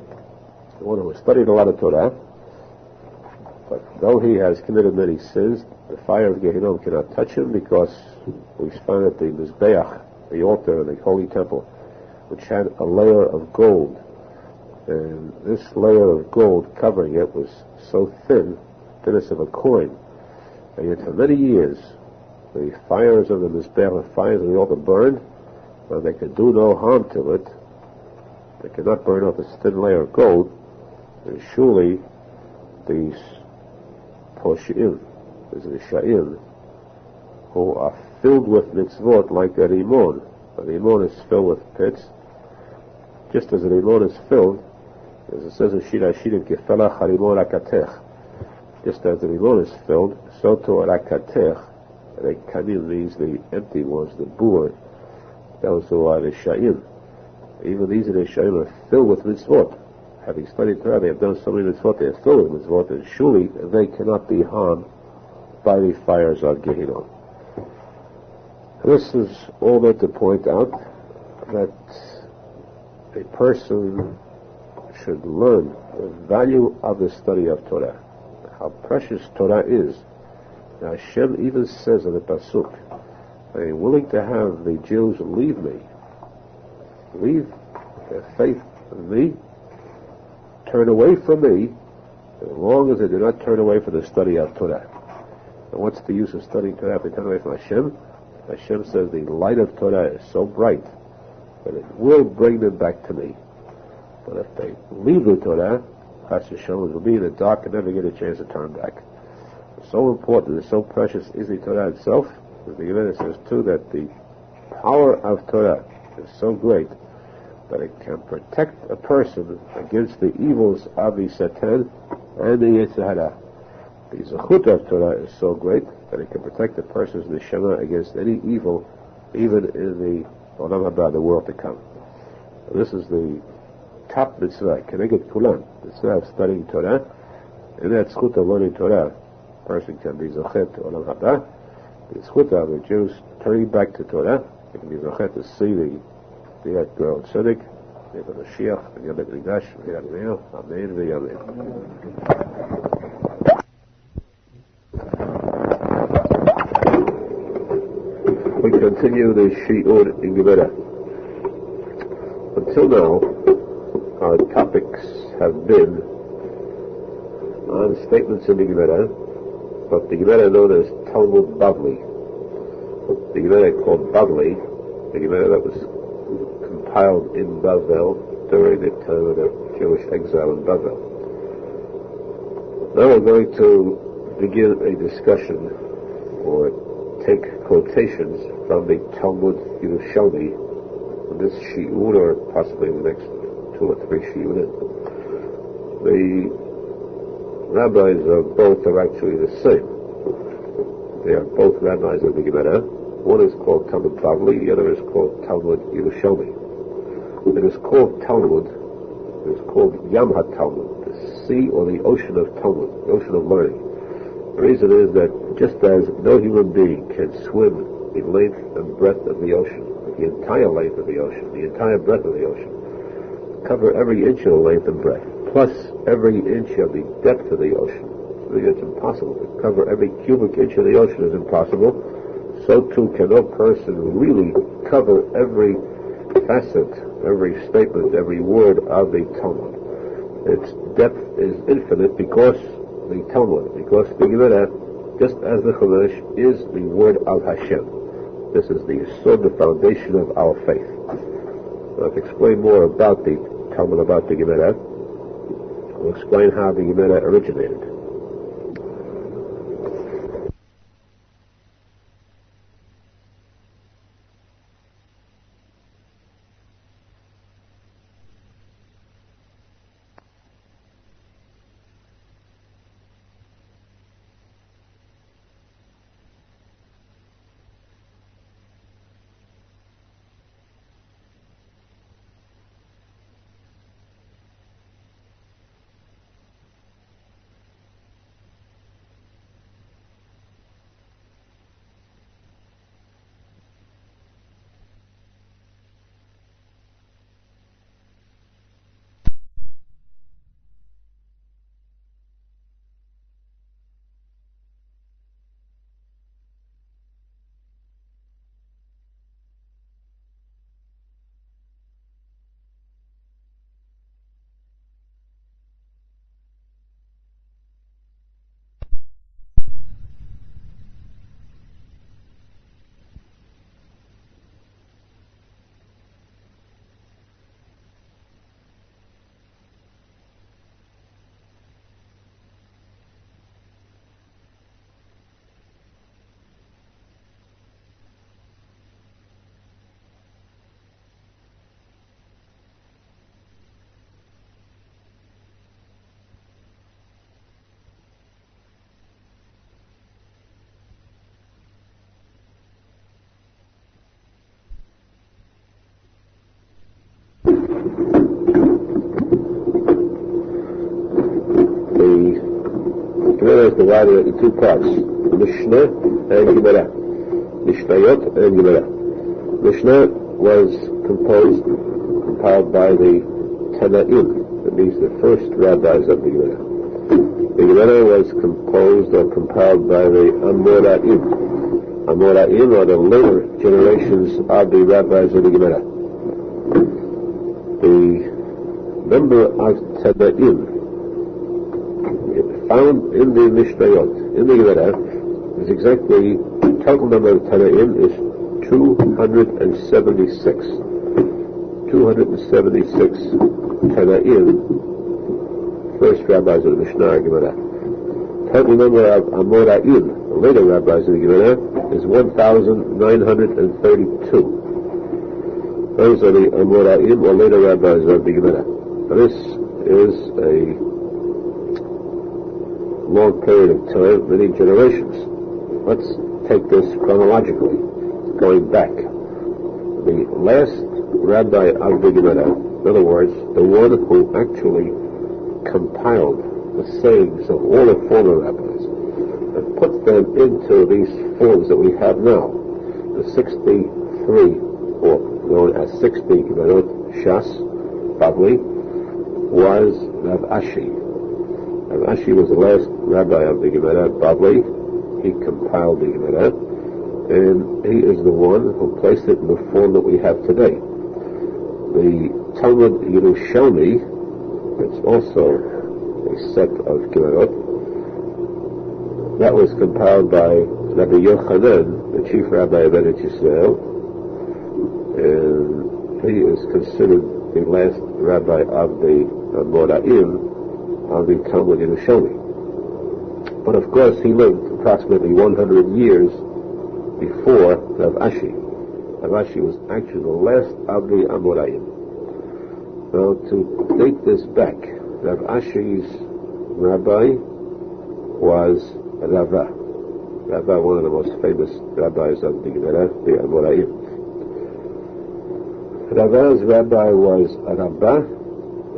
the one who has studied a lot of Torah, but though he has committed many sins, the fire of Gehinnom cannot touch him, because we find that the Mizbeach, the altar in the holy temple, which had a layer of gold, and this layer of gold covering it was so thin, thinness of a coin, and yet for many years the fires of the Mizbeach, the fires of the altar burned, but they could do no harm to it. They could not burn off this thin layer of gold. And surely these Posheim, these Rishayim, who are filled with mitzvot like a rimon. A rimon is filled with pits, just as a rimon is filled, as it says in Shira Shirim, Kefela Harimon Rakatech. Just as the rimon is filled, so to Rakatech, Rekanim means the empty ones, the boor, those who are Rishayim. Even these Rishayim are filled with mitzvot. Having studied Torah, they have done so many mitzvot, they are filled with mitzvot, and surely they cannot be harmed by the fires of Gehinnom. This is all meant to point out that a person should learn the value of the study of Torah, how precious Torah is. Now Hashem even says in the Pasuk, I am willing to have the Jews leave me, leave their faith in me, turn away from me, as long as they do not turn away from the study of Torah. And what's the use of studying Torah if they turn away from Hashem? Hashem says the light of Torah is so bright that it will bring them back to me. But if they leave the Torah, Hashem will be in the dark and never get a chance to turn back. It's so important, it's so precious is the Torah itself. The Gemara says too that the power of Torah is so great that it can protect a person against the evils of the Satan and the Yetzer Hara. The Zechut of Torah is so great that it can protect the person's neshama against any evil, even in the Olam Haba, the world to come. So this is the top mitzvah, Keneged Kulan, mitzvah of studying Torah. In that zechut of learning Torah, a person can be Zechet to Olam Haba. The zechut of the Jews turning back to Torah, they can be Zechet to see the grow tzadik, the Mashiach, the Yom HaMikdash, Amen, Amen. We continue the Shi'ur in Gemara. Until now, our topics have been on statements in the Gemara, but the Gemara known as Talmud Bavly. The Gemara called Bavly, the Gemara that was compiled in Bavel during the time of the Jewish exile in Bavel. Now we're going to begin a discussion or take quotations from the Talmud Yerushalmi in this shi'ur, or possibly the next 2 or 3 shi'urim. The rabbis of both are actually the same. They are both rabbis of the Gemara. One is called Talmud Bavly, the other is called Talmud Yerushalmi. It is called Talmud, it is called Yam HaTalmud, the sea or the ocean of Talmud, the ocean of learning. The reason is that just as no human being can swim the length and breadth of the ocean, the entire length of the ocean, the entire breadth of the ocean, cover every inch of the length and breadth, plus every inch of the depth of the ocean, It's impossible. To cover every cubic inch of the ocean is impossible. So too can no person really cover every facet, every statement, every word of the Talmud. Its depth is infinite because the Talmud, because the Gemara, just as the Chumash, is the word of Hashem. This is the yesod, the foundation of our faith. I'll explain more about the Talmud, about the Gemara. We'll explain how the Gemara originated. Gemara is divided into two parts, Mishnah and Gemara. Mishnayot and Gemara. Mishnah was compiled by the Tanaim, that means the first rabbis of the Gemara. The Gemara was composed or compiled by the Amoraim. Amoraim are the later generations of the rabbis of the Gemara. The number of Tanaim found in the Mishnayot, in the Gemara, is exactly, the total number of Tanaim is 276. 276 Tanaim, first rabbis of the Mishnah and Gemara. Total number of Amoraim, the later rabbis of the Gemara, is 1,932. Those are the Amoraim, or later rabbis of the Gemara. This is a long period of time, many generations. Let's take this chronologically, going back. The last rabbi of the Gemara, in other words, the one who actually compiled the sayings of all the former rabbis and put them into these forms that we have now, the 63, or known as 60 Gemarot Shas, Bavly, was Rav Ashi. Rav Ashi was the last rabbi of the Gemara, Bavly. He compiled the Gemara, and he is the one who placed it in the form that we have today. The Talmud Yerushalmi, it's also a set of Gemarot, that was compiled by Rabbi Yochanan, the chief rabbi of Eretz Yisrael, and he is considered the last rabbi of the Moraim of the Talmud Yerushalmi. But of course he lived approximately 100 years before Rav Ashi. Rav Ashi was actually the last of the Amoraim. Now to date this back, Rav Ashi's rabbi was Rava. Rava, one of the most famous rabbis of the Gemara, the Amoraim. Rava's rabbi was Rabbah,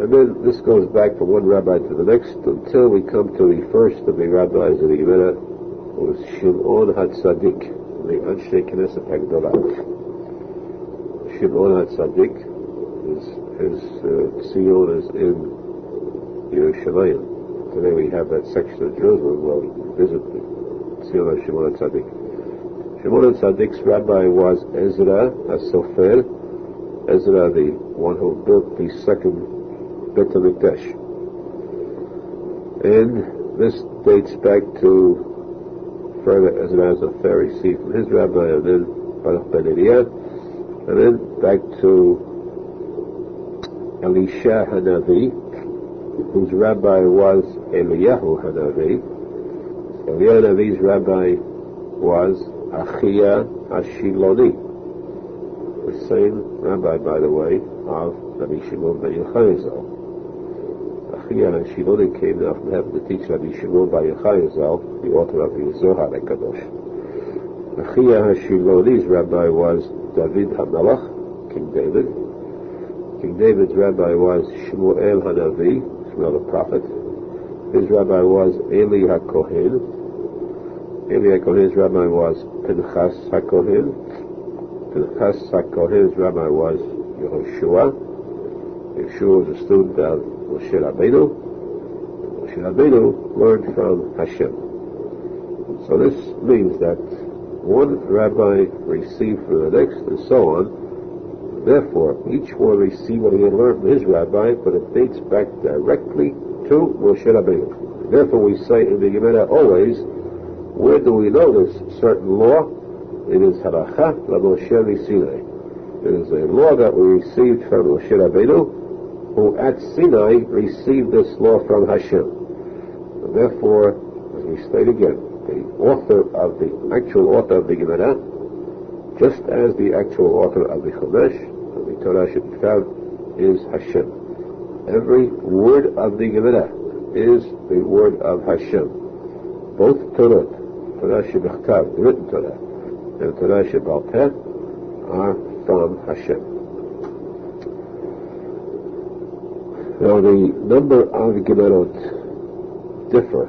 and then this goes back from one rabbi to the next until we come to the first of the rabbis of the Gemara, who was Shimon HaTzadik, the Anshe Knesset Hagdolah. Shimon HaTzadik, his Tzion is in Yerushalmi. Today we have that section of Jerusalem where we visit the Tzil of Shimon HaTzadik. Shimon HaTzadik's rabbi was Ezra HaSofer, Ezra, the one who built the second Beit HaMikdash. And this dates back to further Ezra HaSofer received from his rabbi, and then Baruch ben Eliyah, and then back to Elisha Hanavi, whose rabbi was Eliyahu Hanavi. Eliyahu Hanavi's rabbi was Achia Ashiloni, the same rabbi, by the way, of Rabbi Shimon bar Yochai Arizal. Achia Ashiloni came down from heaven to teach Rabbi Shimon bar Yochai Arizal, the author of the Zohar HaKadosh. Achia Ashiloni's rabbi was David HaMelech, King David. King David's rabbi was Shmuel Hanavi, Shmuel the prophet. His rabbi was Eli HaKohen. Eli HaKohen's rabbi was Pinchas HaKohen. Pinchas HaKohen's rabbi was Yehoshua. Yehoshua was a student of Moshe Rabbeinu. Moshe Rabbeinu learned from Hashem. So this means that one rabbi received from the next, and so on. Therefore, each one received what he had learned from his rabbi, but it dates back directly to Moshe Rabbeinu. Therefore, we say in the Gemara always, where do we know this certain law? It is Halacha LaMoshe Sinai. It is a law that we received from Moshe Rabbeinu, who at Sinai received this law from Hashem. And therefore, as we state again, the actual author of the Gemara, just as the actual author of the Chumash, of the Torah Shebiktav, is Hashem. Every word of the Gemara is the word of Hashem. Both Torah Shebiktav, the written Torah, and Torah Shebal Peh are from Hashem. Now the number of Gemarot differ.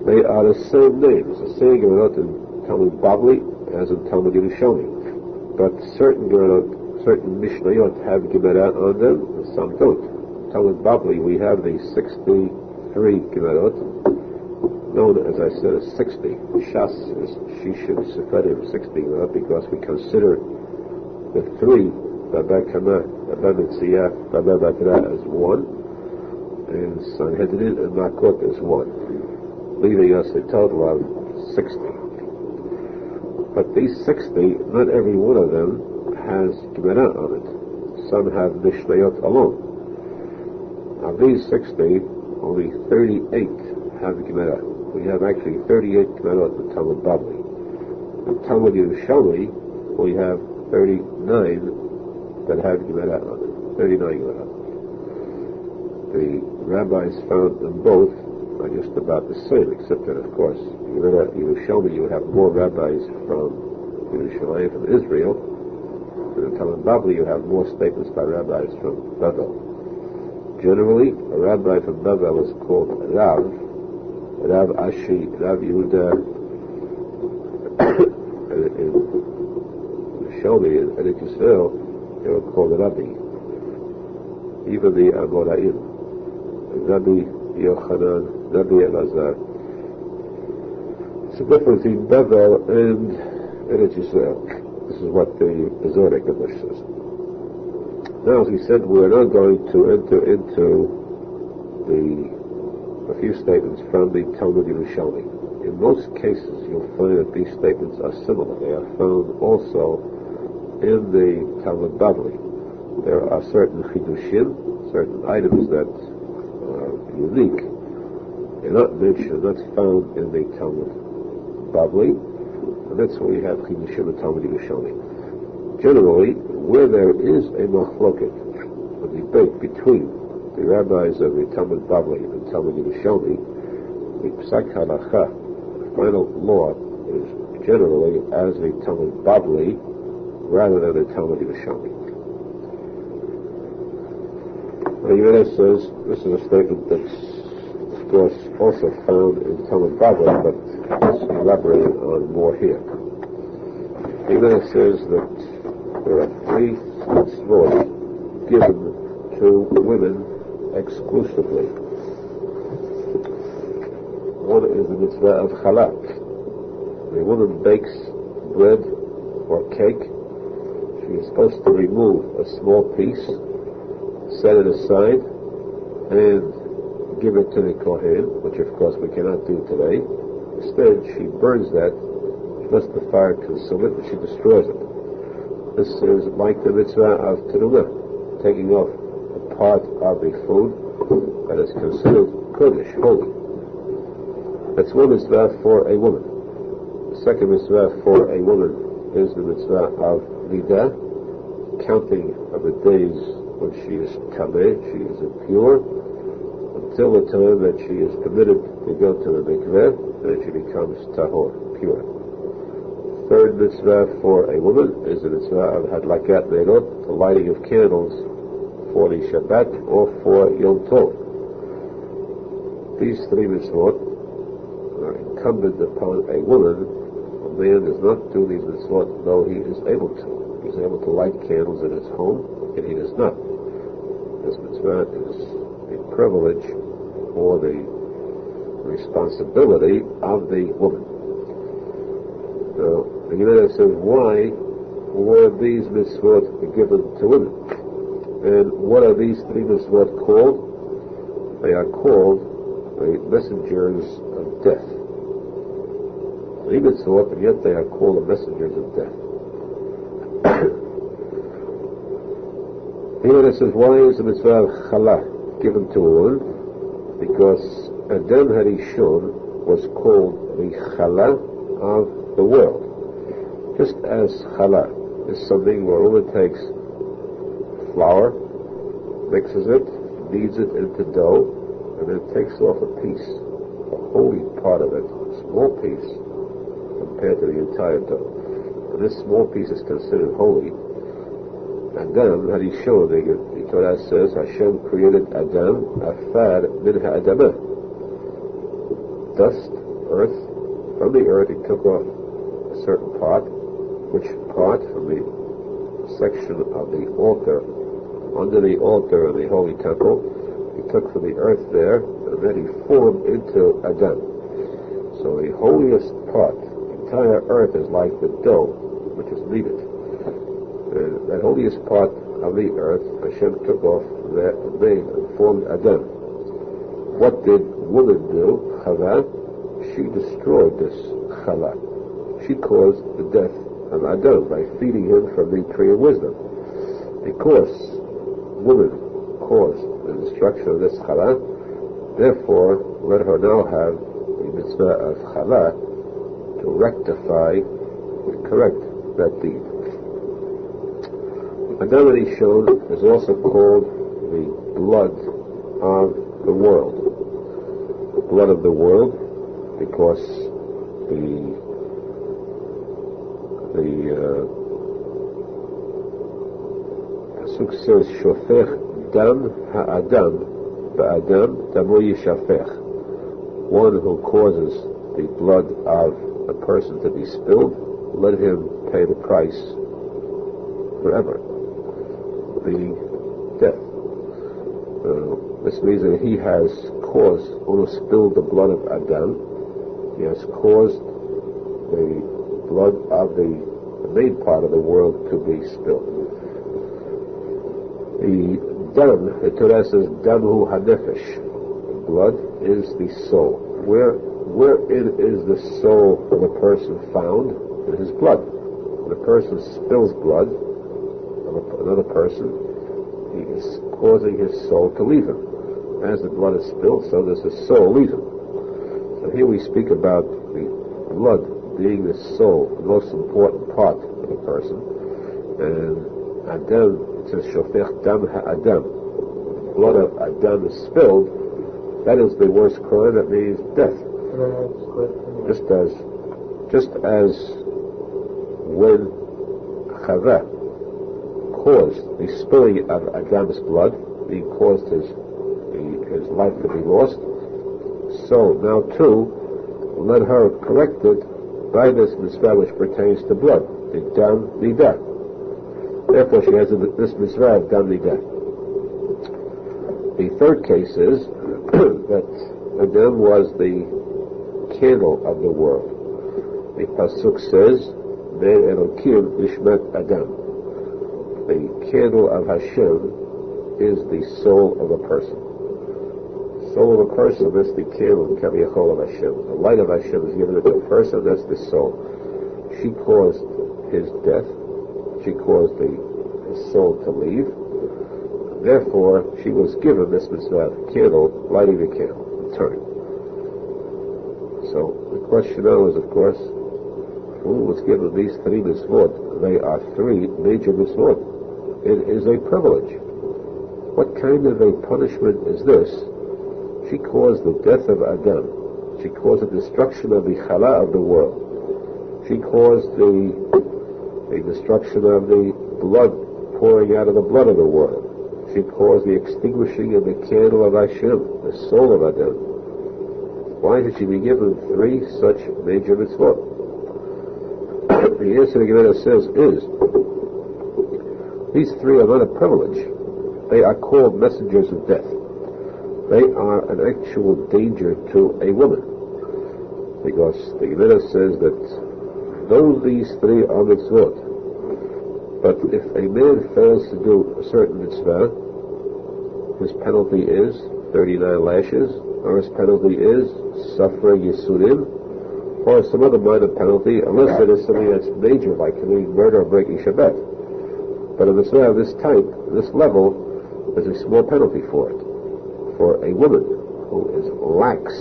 They are the same names, the same Gemarot in Talmud Bavly as in Talmud Yerushalmi. But certain Mishnayot have Gemara on them, and some don't. Talmud Bavly, we have the 63 Gemarot, known, as I said, as 60. Shas is Shishim Sefarim, 60 Gemarot, because we consider the three, Baba Kama, Baba Mitziyah, Baba Batra, as one, and Sanhedrin and Makot as one, leaving us a total of 60. But these 60, not every one of them has Gemara on it. Some have Mishnayot alone. Of these 60, only 38 have Gemara. We have actually 38 Gemarot in Talmud Bavly. In Talmud Yerushalmi, we have 39 that have Gemara on it. 39 Gemara. The rabbis found them both are just about the same, except that, of course, Yerushalmi, you have more rabbis from Yerushalayim, from Israel. In Talmud Bavly, you have more statements by rabbis from Bavel. Generally, a rabbi from Bavel is called Rav Ashi, Rav Yehuda. In Yerushalmi, in Eretz Yisrael, they were called Rabbi. Even the Amoraim, Rabbi Yochanan, Rabbi Elazar. It's a difference between Bavel and Eretz Yisrael. This is what the Zohar HaKadosh says. Now, as we said, we're not going to enter into a few statements from the Talmud Yerushalmi. In most cases, you'll find that these statements are similar. They are found also in the Talmud Bavly. There are certain chidushim, certain items that are unique. They're not mentioned, not found in the Talmud Bavly, and that's why we have chidushim and Talmud Yerushalmi. Generally, where there is a machloket, a debate between the rabbis of the Talmud Bavly and Talmud Yerushalmi, the psak halacha, the final law, is generally as the Talmud Bavly rather than the Talmud Yerushalmi. The Gemara says, this is a statement that's, of course, also found in Talmud Bavly, but it's elaborated on more here. The Gemara says that there are 3 mitzvot given to women exclusively. one is the mitzvah of challah. The woman bakes bread or cake. She is supposed to remove a small piece, set it aside, and give it to the Kohen, which of course we cannot do today. Instead, she burns that. She lets the fire consume it, and she destroys it. This is like the mitzvah of teruma, taking off a part of the food that is considered kodesh, holy. That's one mitzvah for a woman. The second mitzvah for a woman is the mitzvah of nidah, counting of the days when she is tameh, she is impure, until the time that she is permitted to go to the mikveh, then she becomes tahor, pure. Third mitzvah for a woman is the mitzvah of hadlakat nerot, the lighting of candles for the Shabbat or for Yom Tov. These three mitzvot are incumbent upon a woman. A man does not do these mitzvot though he is able to. He is able to light candles in his home, and he does not. This mitzvah is a privilege or the responsibility of the woman. Now, the Gemara says, why were these mitzvot given to women? And what are these three mitzvot called? They are called the messengers of death. Three mitzvot, and yet they are called the messengers of death. Here it says, why is the mitzvah of challah given to a woman? Because Adam Harishon was called the challah of the world. Just as challah is something where a woman takes flour, mixes it, kneads it into dough, and then takes off a piece, a holy part of it, a small piece, compared to the entire dough. And this small piece is considered holy. Adam Harishon, the Torah says, Hashem created Adam, afar min ha'adamah. Dust, earth, from the earth he took off a certain part, which part from the section of the altar, under the altar of the holy temple, he took from the earth there, and then he formed into Adam. So the holiest part, the entire earth is like the dough, which is kneaded. And that holiest part of the earth, Hashem took off there and made and formed Adam. What did woman do? Chava. She destroyed this challah. She caused the death of Adam by feeding him from the tree of wisdom. Because woman caused the destruction of this challah, therefore let her now have the mitzvah of challah to rectify and correct that deed. Adam Harishon is also called the blood of the world. The blood of the world, because the pasuk says, "Shofech dam ha'adam ba'adam damo yishafech." One who causes the blood of a person to be spilled, let him pay the price forever. The death. This means that he has caused, or spilled the blood of Adam, he has caused the blood of the main part of the world to be spilled. The dam, the Torah says, damu hanefesh. Blood is the soul. Wherein is the soul of a person found? In his blood. When a person spills blood of another person, he is causing his soul to leave him. As the blood is spilled, so does the soul leave him. So here we speak about the blood being the soul, the most important part of a person. And Adam, it says, Shofech dam ha'adam. The blood of Adam is spilled. That is the worst crime. That means death. Just as when Chava caused the spilling of Adam's blood, he caused his life to be lost, so now too let her correct it by this mitzvah which pertains to blood, the dam nidah. Therefore she has this mitzvah of dam nidah. The third case is that Adam was the candle of the world. The pasuk says, "Men Elokim Nishmat Adam." The candle of Hashem is the soul of a person. The soul of a person is the candle Kaviyachol of Hashem. The light of Hashem is given to a person, that's the soul. She caused his death. She caused his soul to leave. Therefore, she was given this mitzvah, candle, lighting the candle, turning. So the question now is, of course, who was given these three mitzvot? They are three major mitzvot. It is a privilege. What kind of a punishment is this? She caused the death of Adam. She caused the destruction of the chala of the world. She caused the destruction of the blood pouring out of the blood of the world. She caused the extinguishing of the candle of Hashem, the soul of Adam. Why should she be given three such major mitzvot? The answer the Gemara says is, these three are not a privilege. They are called messengers of death. They are an actual danger to a woman. Because the Gemara says that though these three are mitzvot, but if a man fails to do a certain mitzvah, his penalty is 39 lashes, or his penalty is suffering Yisurim, or some other minor penalty, unless it is something that's major, like committing murder or breaking Shabbat. But a mitzvah of this type, this level, there's a small penalty for it. For a woman who is lax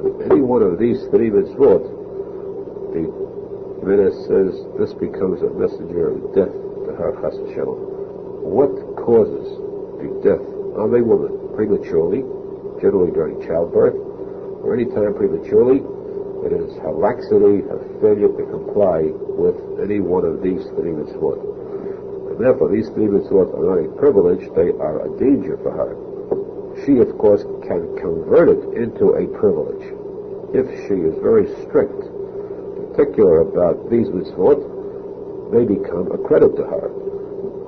in any one of these three mitzvot, the Gemara says this becomes a messenger of death to her, chas v'shalom. What causes the death of a woman prematurely, generally during childbirth, or any time prematurely? It is her laxity, her failure to comply with any one of these three mitzvot. And therefore, these three mitzvot are not a privilege, they are a danger for her. She, of course, can convert it into a privilege. If she is very strict, particular about these mitzvot, they become a credit to her.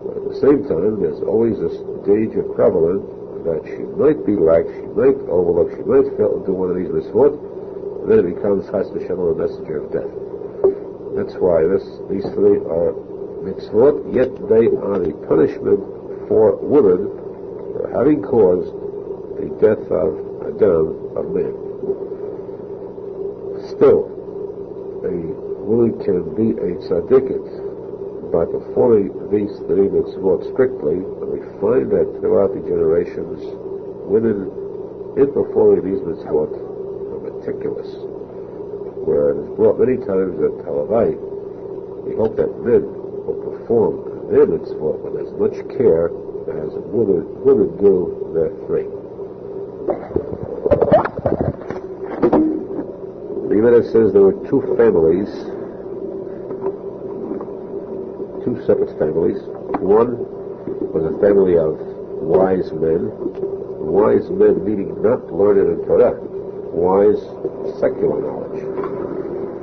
But at the same time, there's always this danger prevalent that she might be lax, she might overlook, she might fail to do one of these mitzvot, and then it becomes chas v'shalom, a messenger of death. That's why these three are mitzvot, yet they are the punishment for women for having caused the death of Adam, of man. Still, a woman can be a tzaddik by performing these three mitzvot strictly, and we find that throughout the generations, women in performing these mitzvot are meticulous. Where it is brought many times that Halavai, we hope that men will perform their mitzvot with as much care as women do their three. The Gemara says there were two separate families. One was a family of wise men meaning not learned in Torah, wise secular knowledge,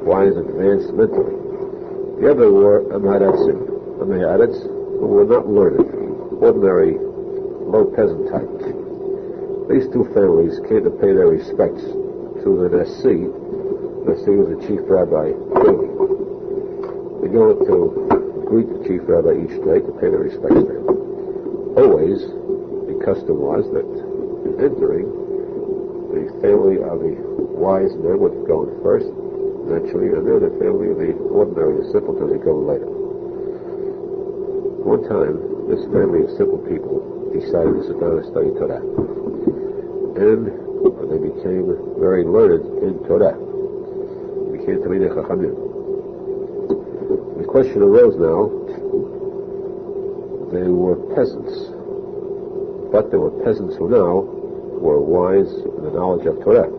wise advanced mentally. The other were Amayaretz, who were not learned, ordinary low peasant type. These two families came to pay their respects to the Nasi. Nasi was the chief rabbi daily. They go to greet the chief rabbi each day to pay their respects to him. Always, the custom was that in entering, the family of the wise men would go first, naturally, and then the family of the ordinary, the simpletons would go later. One time, this family of simple people decided to sit down and study Torah. And they became very learned in Torah. They became Talmidei Chachamim. The question arose now, they were peasants, but there were peasants who now were wise in the knowledge of Torah.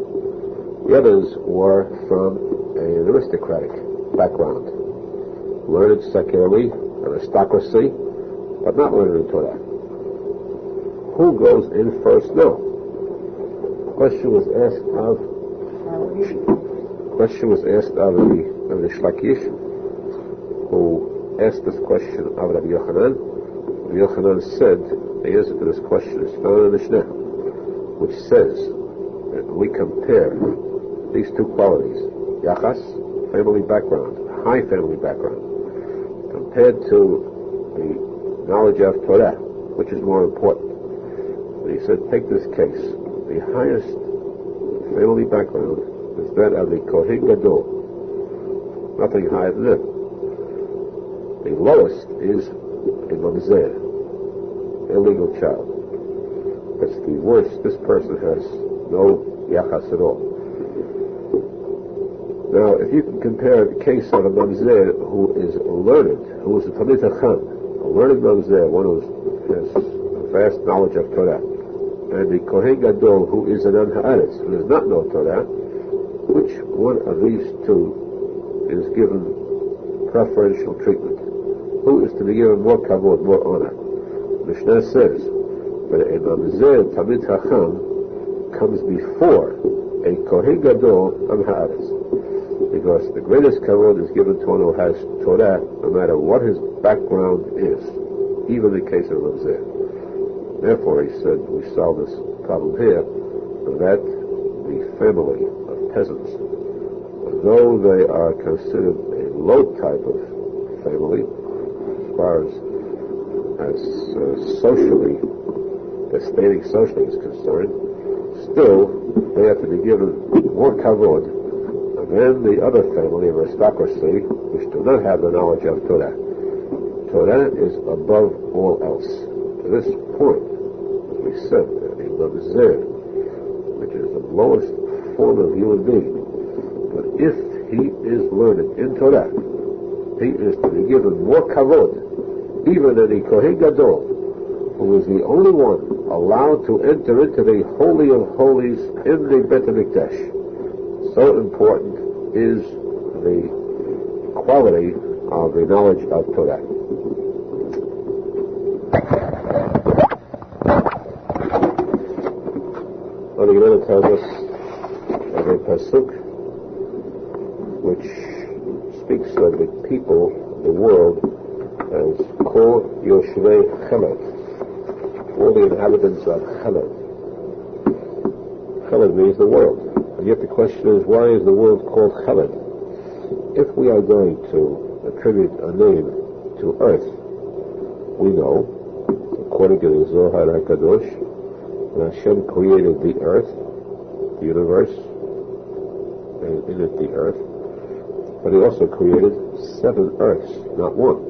The others were from an aristocratic background, learned secularly, aristocracy, but not learned in Torah. Who goes in first now? The question was asked of the Shlakish, who asked this question of Rabbi Yochanan. Rabbi Yochanan said the answer to this question is found in the Mishnah, which says that we compare these two qualities, yachas, family background, high family background, compared to the knowledge of Torah, which is more important. And he said, take this case. The highest family background is that of the Kohen Gadol. Nothing higher than it. The lowest is a mamzer, illegal child. That's the worst. This person has no yachas at all. Now, if you can compare the case of a mamzer who is learned, who is a Talmid Chacham, a learned mamzer, one who has a vast knowledge of Torah, and the Kohen Gadol who is an Haaretz, who does not know Torah, which one of these two is given preferential treatment? Who is to be given more kavod, more honor? Mishnah says that a mamzer Talmid Chacham comes before a Kohen Gadol and Haaretz, because the greatest kavod is given to one who has Torah, no matter what his background is, even in the case of mamzer. Therefore, he said, we solve this problem here, that the family of peasants, though they are considered a low type of family, as far as socially, standing socially is concerned, still they have to be given more kavod than the other family of aristocracy, which do not have the knowledge of Torah. Torah is above all else. To this point, as we said, a mamzer, which is the lowest form of human being, but if he is learned in Torah, he is to be given more kavod, even than the Kohen Gadol, who is the only one allowed to enter into the Holy of Holies in the Bet HaMikdash. So important is the quality of the knowledge of Torah. Well, the Gemara tells us of a pasuk which speaks of the people, the world, as Kol Yoshvei Chelad, all the inhabitants of Chelad. Chelad means the world. And yet the question is, why is the world called Chelad? If we are going to attribute a name to earth, we know, according to the Zohar HaKadosh, that Hashem created the earth, the universe, and in it the earth, but he also created 7 earths, not one.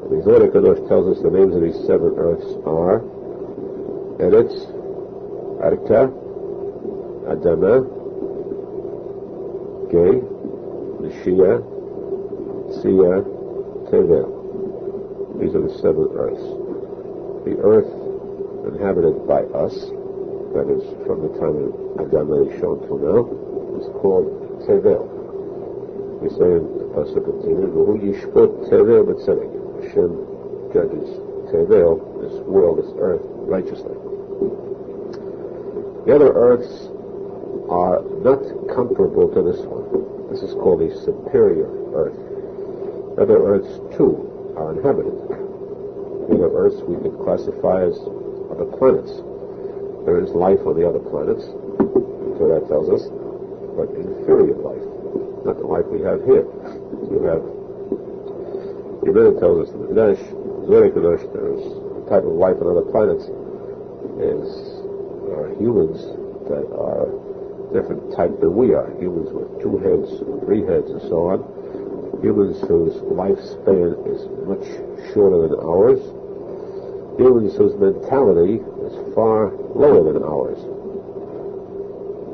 The Zohar HaKadosh tells us the names of these 7 earths are Eretz, Arka, Adama, Gay, Nishia, Tzia, Tevel. These are the 7 earths. The earth inhabited by us, that is from the time of Adam Rishon till now, is called Tevel. We say in the pasuk of Tikuney, "V'hu yishpot Tevel b'tzedek." Hashem judges Tevel, this world, this earth, righteously. The other earths are not comparable to this one. This is called a superior earth. Other earths, too, are inhabited. The other earths we can classify as other planets. There is life on the other planets, so that tells us, but inferior life, not the life we have here. You have, the Rebbe tells us in the Kadosh, there is a type of life on other planets, are humans that are different type than we are. Humans with 2 heads, 3 heads, and so on. Humans whose lifespan is much shorter than ours. Humans whose mentality is far lower than ours.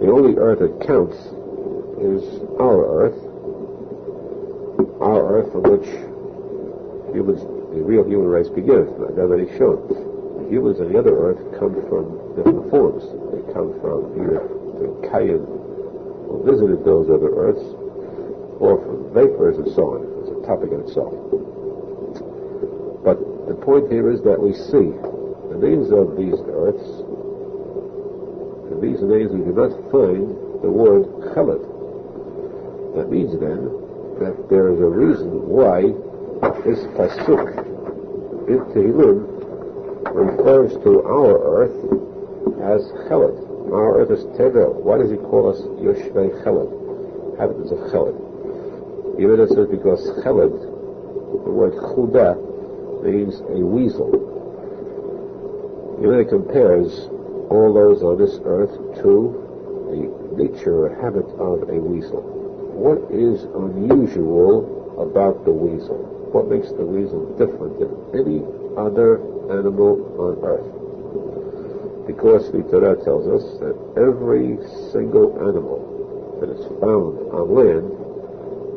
The only earth that counts is our earth from which humans, the real human race begins. I've already shown. The humans on the other earth come from different forms. They come from either the Kayan who visited those other earths, or from vapors and so on. It's a topic in itself. But the point here is that we see the names of these earths, and these names we do not find the word Chelad. That means then that there is a reason why this pasuk in Tehillim refers to our earth as Chelad. Our earth is tevel. Why does he call us Yoshvei Cheled, inhabitants of Cheled? Even it says because Cheled, the word Chuda, means a weasel. Even it compares all those on this earth to the nature or habit of a weasel. What is unusual about the weasel? What makes the weasel different than any other animal on earth? Because the Torah tells us that every single animal that is found on land,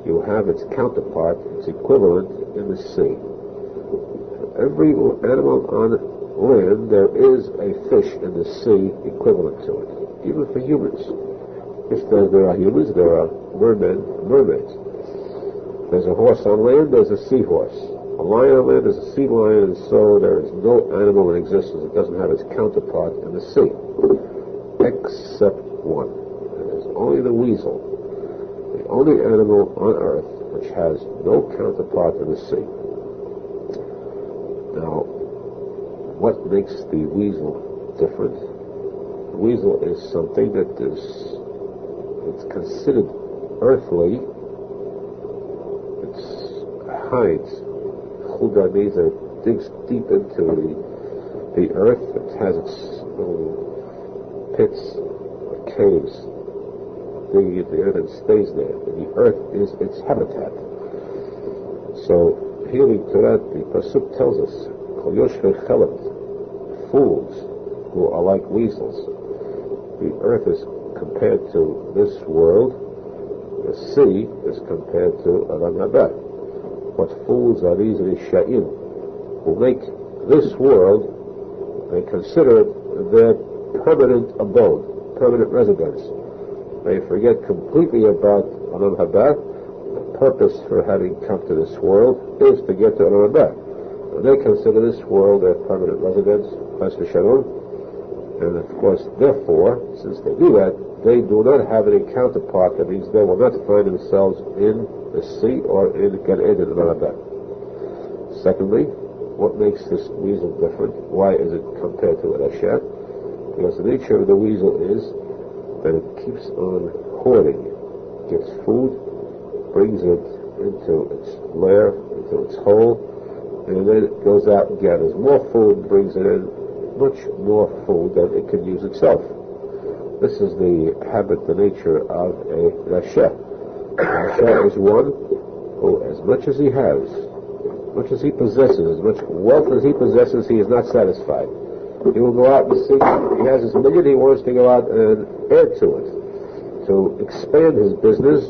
you have its counterpart, its equivalent in the sea. For every animal on land, there is a fish in the sea equivalent to it, even for humans. Just as there are humans, there are mermen and mermaids. There's a horse on land, there's a seahorse. A lion on land, there's a sea lion, and so there is no animal in existence that doesn't have its counterpart in the sea, except one. It is only the weasel, the only animal on earth which has no counterpart in the sea. Now, what makes the weasel different? The weasel is something that it's considered earthly. It hides. Chuda means that it digs deep into the earth. It has its little pits, caves, digging into the earth and stays there. And the earth is its habitat. So, here the Torah, the pasuk tells us, Kol Yoshvei Cheled, fools who are like weasels. The earth is compared to this world. The sea is compared to Adam Haba. What fools are these Rishayim who make this world, they consider it their permanent abode, permanent residence. They forget completely about Adam Haba. The purpose for having come to this world is to get to Adam Haba. And they consider this world their permanent residence, Chas v'Shalom. And of course, therefore, since they do that, they do not have any counterpart. That means they will not find themselves in the sea or in Gan Eden and Arabah. Secondly, what makes this weasel different? Why is it compared to a Rasha? Because the nature of the weasel is that it keeps on hoarding. It gets food, brings it into its lair, into its hole, and then it goes out and gathers more food and brings it in, much more food than it can use itself. This is the habit, the nature of a Rasha. Rasha is one who, as much as he has, as much as he possesses, as much wealth as he possesses, he is not satisfied. He will go out and see, he has his million, he wants to go out and add to it, to expand his business,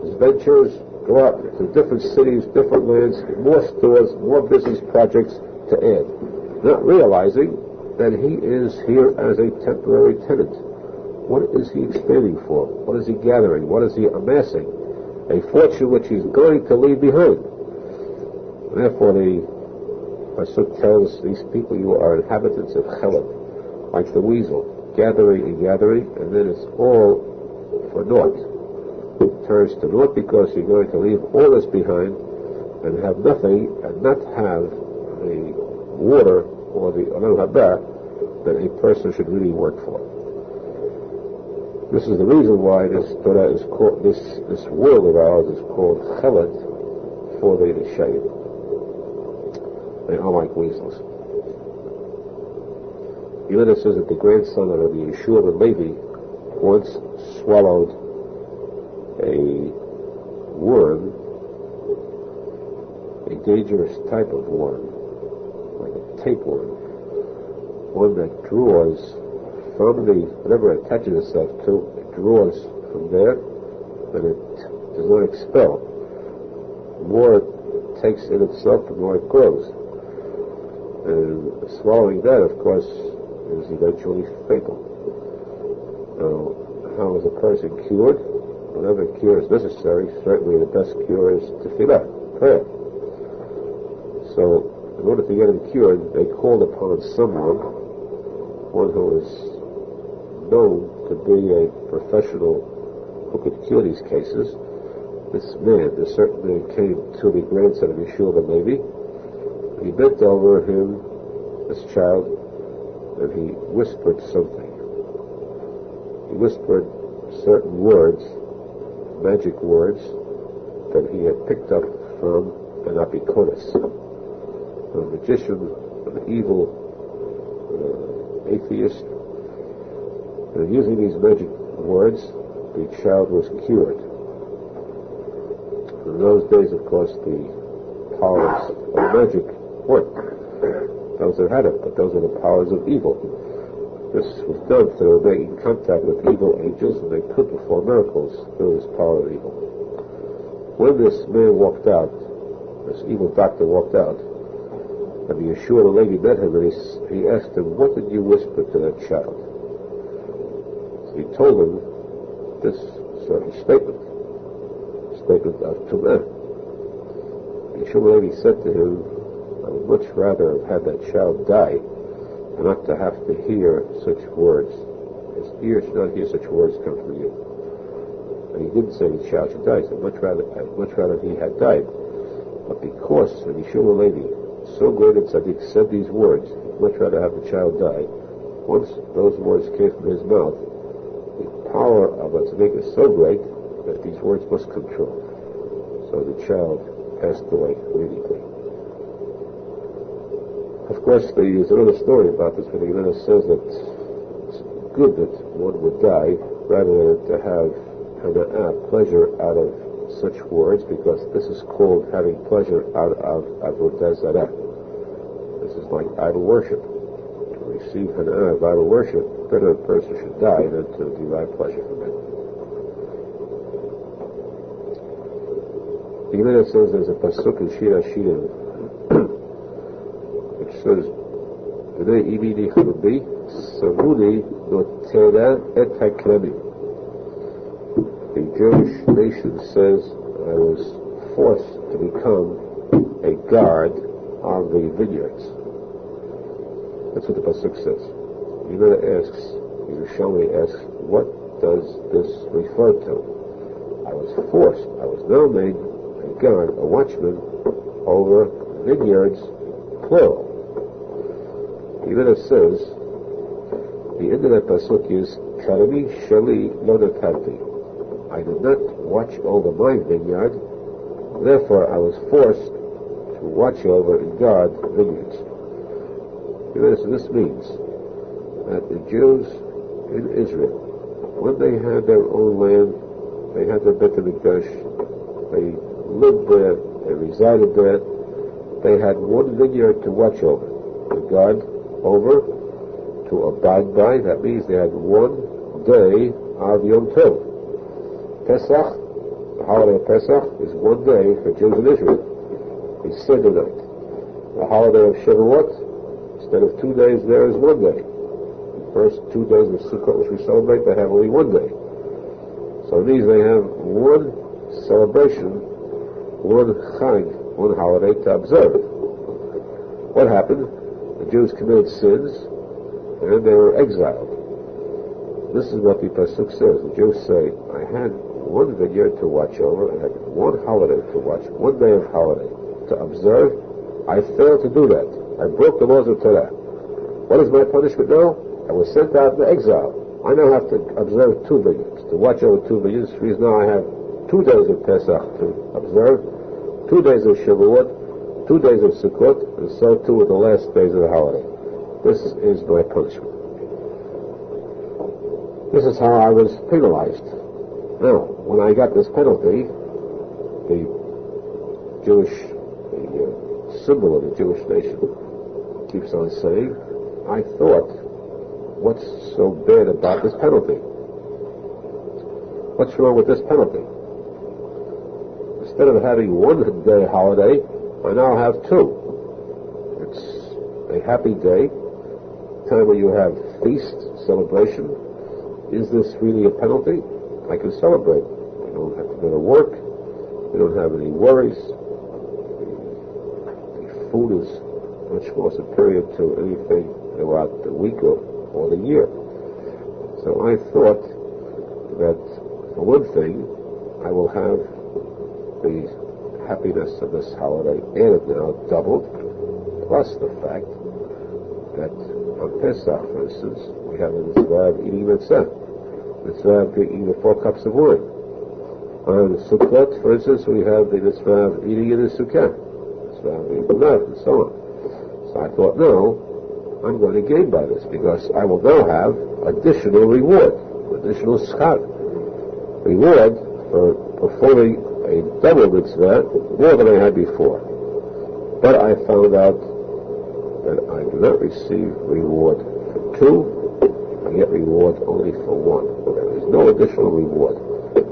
his ventures, go out to different cities, different lands, more stores, more business projects to add, not realizing that he is here as a temporary tenant. What is he expanding for? What is he gathering? What is he amassing? A fortune which he's going to leave behind. Therefore, the pasuk tells these people, you are inhabitants of Cheled, like the weasel, gathering and gathering, and then it's all for naught. It turns to naught because you're going to leave all this behind and have nothing and not have the water or the Olam Haba that a person should really work for. This is the reason why this Torah is called, this world of ours is called Cheled for the Rishayim. They are like weasels. Even it says that the grandson of Rabbi Yeshua ben Levi once swallowed a worm, a dangerous type of worm, like a tapeworm, one that draws from whatever it attaches itself to, it draws from there, but it does not expel. The more it takes in itself, the more it grows. And swallowing that, of course, is eventually fatal. Now, how is a person cured? Whatever cure is necessary, certainly the best cure is tefillah, prayer. So, in order to get him cured, they called upon someone, one who is known to be a professional who could cure these cases. This certain man came to the grandson of Yeshua ben Levi. He bent over him, this child, and he whispered something. whispered certain words, magic words, that he had picked up from an apikonis, a magician, an evil atheist. And using these magic words, the child was cured. In those days, of course, the powers of magic worked. Those that had it, but those are the powers of evil. This was done so they were making contact with evil angels, and they could perform miracles through this power of evil. When this man walked out, this evil doctor walked out, and the Yeshua, the lady, met him, and he asked him, "What did you whisper to that child?" So he told him this certain statement of Tumah. The Yeshua lady said to him, "I would much rather have had that child die than not to have to hear such words. His ears should not hear such words come from you." And he didn't say the child should die. He said, I'd much rather he had died. But because the Yeshua lady, so great a tzadik, said these words, he'd much rather have the child die. Once those words came from his mouth, the power of a tzadik is so great that these words must come true. So the child passed away immediately. Of course, there's another story about this, where the Gemara says that it's good that one would die rather than to have pleasure out of such words, because this is called having pleasure out of avodah zarah. This is like idol worship. To receive hana'ah of idol worship, better a person should die than to derive pleasure from it. The Gemara says there's a pasuk in Shir Hashirim which says, "B'nei imini churbi savuni notera et hakrami." The Jewish nation says, "I was forced to become a guard of the vineyards." That's what the pasuk says. The Gemara asks, Yerushalmi asks, what does this refer to? I was forced. I was now made a guard, a watchman over vineyards, plural. The Gemara says, the end of that pasuk is, "Karami sheli lo natarti." I did not watch over my vineyard, therefore I was forced to watch over and guard vineyards. So this means that the Jews in Israel, when they had their own land, they had their Bet HaMikdash, they lived there, they resided there, they had one vineyard to watch over, to guard over, to abide by. That means they had one day of Yom Tov. Pesach, the holiday of Pesach, is one day for Jews in Israel. It's Seder night. The holiday of Shavuot, instead of 2 days, there is 1 day. The first 2 days of Sukkot, which we celebrate, they have only 1 day. So it means they have one celebration, one chag, one holiday to observe. What happened? The Jews committed sins, and they were exiled. This is what the pasuk says. The Jews say, "I had one vineyard to watch over, and I had one holiday to watch, 1 day of holiday to observe. I failed to do that. I broke the laws of Torah. What is my punishment now? I was sent out into exile. I now have to observe 2 vineyards, to watch over 2 vineyards. Which means now I have 2 days of Pesach to observe, 2 days of Shavuot, 2 days of Sukkot, and so too with the last days of the holiday. This is my punishment." This is how I was penalized. Now, when I got this penalty, the symbol of the Jewish nation keeps on saying, I thought, what's so bad about this penalty? What's wrong with this penalty? Instead of having 1 day holiday, I now have 2. It's a happy day, time when you have feast, celebration. Is this really a penalty? I can celebrate. I don't have to go to work. We don't have any worries. The food is much more superior to anything throughout the week or the year. So I thought that, for one thing, I will have the happiness of this holiday added now, doubled, plus the fact that on Pesach, for instance, we have a mitzvah of eating mitzvah. mitzvah of drinking the 4 cups of wine. On Sukkot, for instance, we have the mitzvah of eating in the sukkah, mitzvah of eating and so on. So I thought, no, I'm going to gain by this, because I will now have additional reward, additional schar, reward for performing a double mitzvah more than I had before. But I found out that I do not receive reward for 2, I get reward only for 1. There is no additional reward.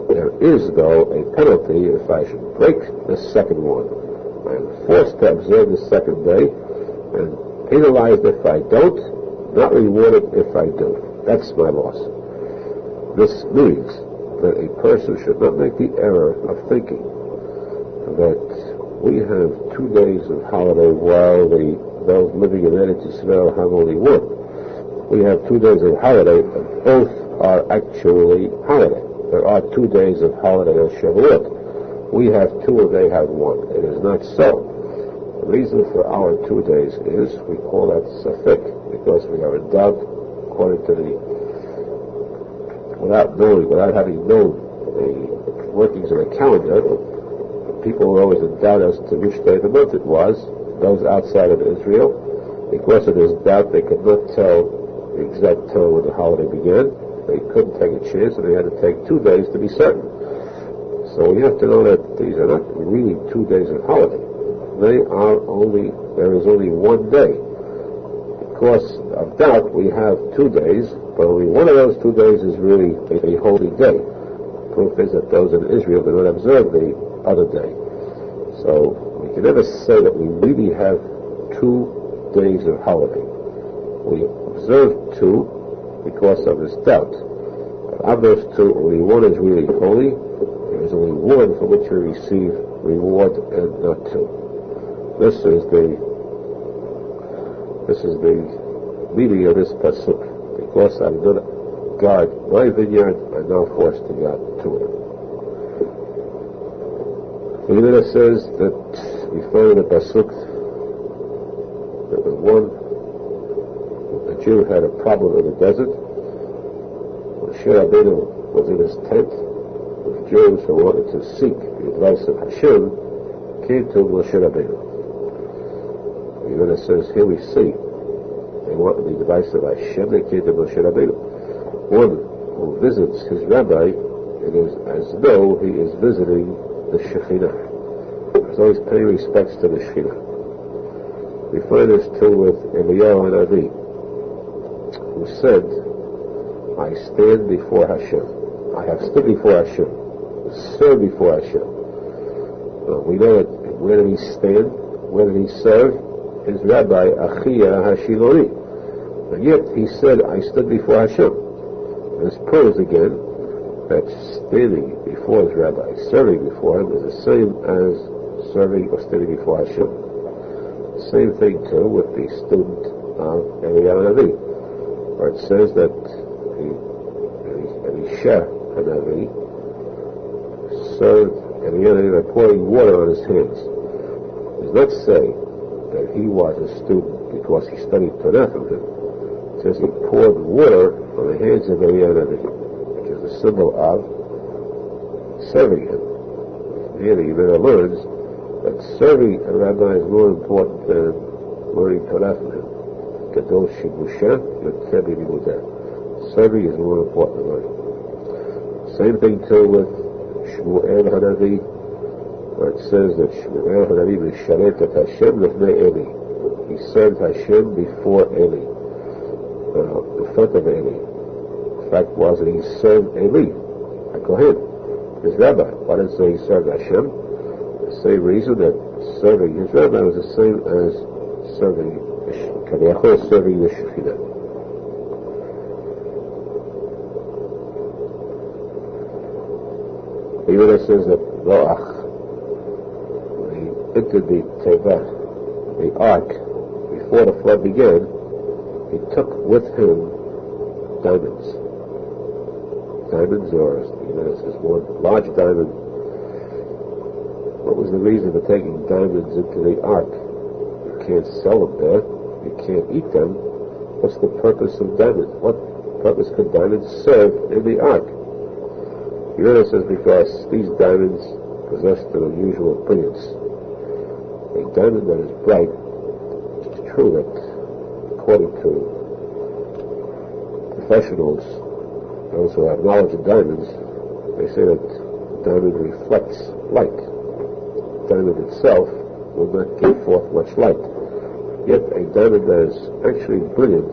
There is, though, a penalty if I should break the second one. I am forced to observe the second day, and penalized if I don't, not rewarded if I do. That's my loss. This means that a person should not make the error of thinking that we have 2 days of holiday while those living in Eretz Yisrael have only 1. We have 2 days of holiday, and both are actually holiday. There are 2 days of holiday on Shavuot. We have 2 and they have 1. It is not so. The reason for our 2 days is we call that safek, because we are in doubt according to without having known the workings of the calendar. People were always in doubt as to which day of the month it was. Those outside of Israel, because of this doubt, they could not tell the exact time when the holiday began. They couldn't take a chance, and they had to take 2 days to be certain. So we have to know that these are not really 2 days of holiday. There is only 1 day. Because of doubt, we have 2 days, but only one of those 2 days is really a holy day. Proof is that those in Israel do not observe the other day. So we can never say that we really have 2 days of holiday. We observe 2 because of this doubt. But of those 2, only 1 is really holy. There is only 1 for which we receive reward and not 2. This is the meaning of this pasuk. Because I did not guard my vineyard, I'm now forced to guard 2 of them. The Gemara says that we find in the pasuk that the Jew had a problem in the desert. Moshe Rabbeinu was in his tent. The Jews who wanted to seek the advice of Hashem came to Moshe Rabbeinu. The Gemara says, here we see, they wanted the advice of Hashem, they came to Moshe Rabbeinu. One who visits his rabbi, it is as though he is visiting the Shekhinah. He's always paying respects to the Shekhinah. We find this too with Eliyahu Hanavi, who said, I stand before Hashem. I have stood before Hashem, served before Hashem. We know that where did he stand? Where did he serve? His rabbi, Achia Hashiloni. And yet he said, I stood before Hashem. This proves again that standing before his rabbi, serving before him, is the same as serving or standing before Hashem. Same thing too with the student of Eliyahu Hanavi, where it says that Elisha Hanavi served Eliyahu Hanavi by pouring water on his hands. It does not say that he was a student because he studied Torah from him. It says he poured water on the hands of Eliyahu Hanavi, which is a symbol of serving him. Here the Gemara learns that serving a rabbi is more important than learning Torah from him. Gadol Shibusha Yotzebi Limudah. Serving is more important than learning. Same thing too with Shmuel Hanavi, where it says that Shmuel Hanavi Misharet et Hashem lefnei Eli. He served Hashem before Eli, in front of Eli. The fact was that he served Eli, a Kohen, his rabbi. Why did it say he served Hashem? The same reason that serving his rabbi was the same as serving the Shekhinah. The Gemara says that Noach, when he entered the Teva, the ark, before the flood began, he took with him diamonds. Diamonds, or the Gemara says one large diamond. What was the reason for taking diamonds into the ark? You can't sell them there. You can't eat them. What's the purpose of diamonds? What purpose could diamonds serve in the ark? Yerushalmi says because these diamonds possessed an unusual brilliance. A diamond that is bright, it's true that according to professionals, those who have knowledge of diamonds, they say that the diamond reflects light. The diamond itself will not give forth much light. Yet a diamond that is actually brilliant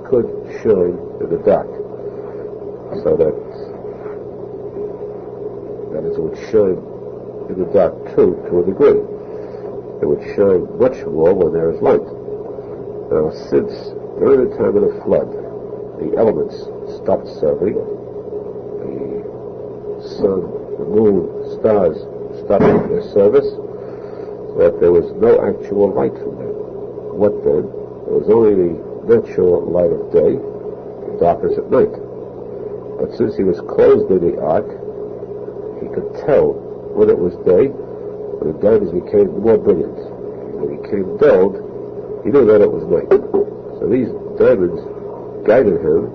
could shine in the dark. So that is, it would shine in the dark too, to a degree. It would shine much more when there is light. Now, since during the time of the flood, the elements stopped serving, the sun, the moon, stars stopped their service, so that there was no actual light from them. What then? There was only the natural light of day, darkness at night. But since he was closed in the ark, he could tell when it was day, when the diamonds became more brilliant. When he became dulled, he knew that it was night. So these diamonds guided him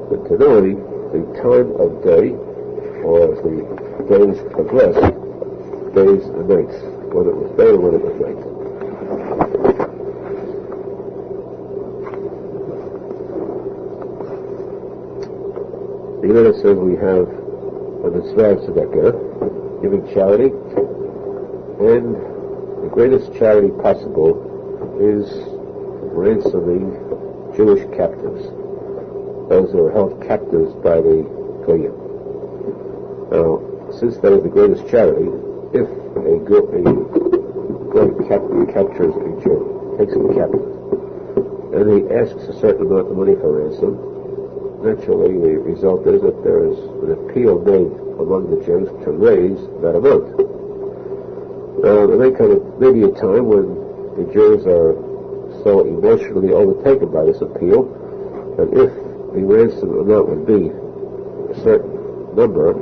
into knowing the time of day, or as the days progressed, days and nights, when it was day and when it was night. The Yerushalmi says we have a mitzvah tzedakah, giving charity, and the greatest charity possible is ransoming Jewish captives, those who are held captives by the Goyim. Now, since that is the greatest charity, if a Goy captures a Jew, takes him captive, and he asks a certain amount of money for ransom, naturally the result is that there is an appeal made among the Jews to raise that amount. Now, there may be a time when the Jews are so emotionally overtaken by this appeal that if the ransom amount would be a certain number,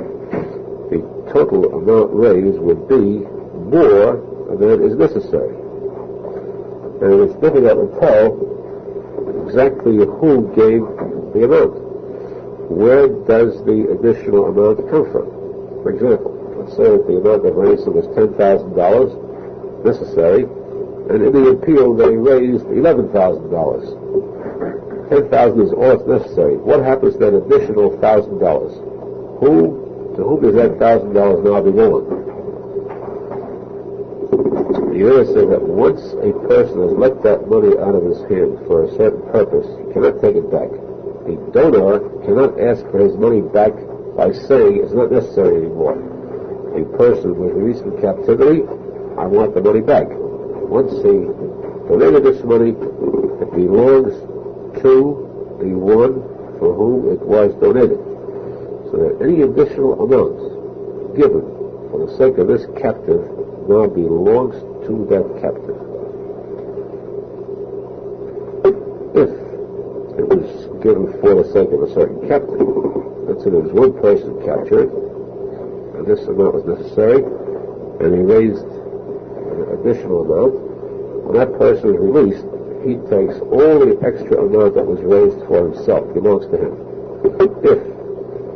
the total amount raised would be more than is necessary. And it's difficult to tell exactly who gave the amount. Where does the additional amount come from? For example, let's say that the amount of ransom was $10,000 necessary, and in the appeal they raised $11,000. $10,000 is all that's necessary. What happens to that additional $1,000? To whom does that $1,000 now belong? The Yerushalmi said that once a person has let that money out of his hand for a certain purpose, he cannot take it back. The donor cannot ask for his money back by saying it's not necessary anymore. A person was released from captivity, I want the money back. Once he donated this money, it belongs to the one for whom it was donated. So that any additional amount given for the sake of this captive now belongs to that captive. If it was given for the sake of a certain captive, let's say there was one person captured, and this amount was necessary, and he raised an additional amount. When that person is released, he takes all the extra amount that was raised for himself, belongs to him. If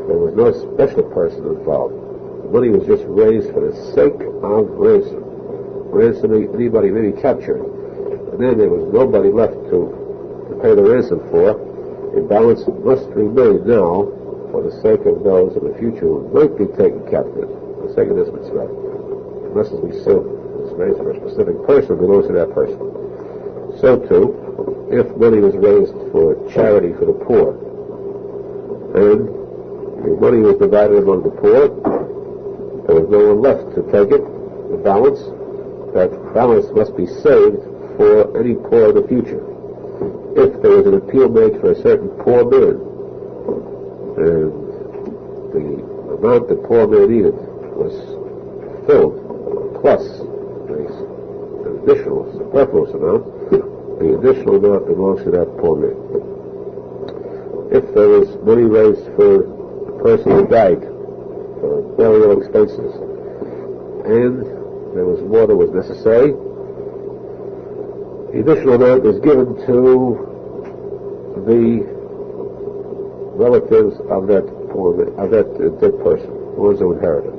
there was no special person involved, the money was just raised for the sake of ransom. Ransoming anybody may be captured, and then there was nobody left to pay the ransom for. A balance must remain now for the sake of those in the future who might be taken captive, for the sake of this mitzvah. Unless, as we said, it's raised for a specific person, it belongs to that person. So too, if money was raised for charity for the poor, and the money was divided among the poor, there was no one left to take it, the balance, that balance must be saved for any poor in the future. If there was an appeal made for a certain poor man, and the amount the poor man needed was filled, plus an additional superfluous amount, the additional amount belongs to that poor man. If there was money raised for a person who died, for burial expenses, and there was more than was necessary, the additional amount is given to the relatives of that dead person, the ones who inherited.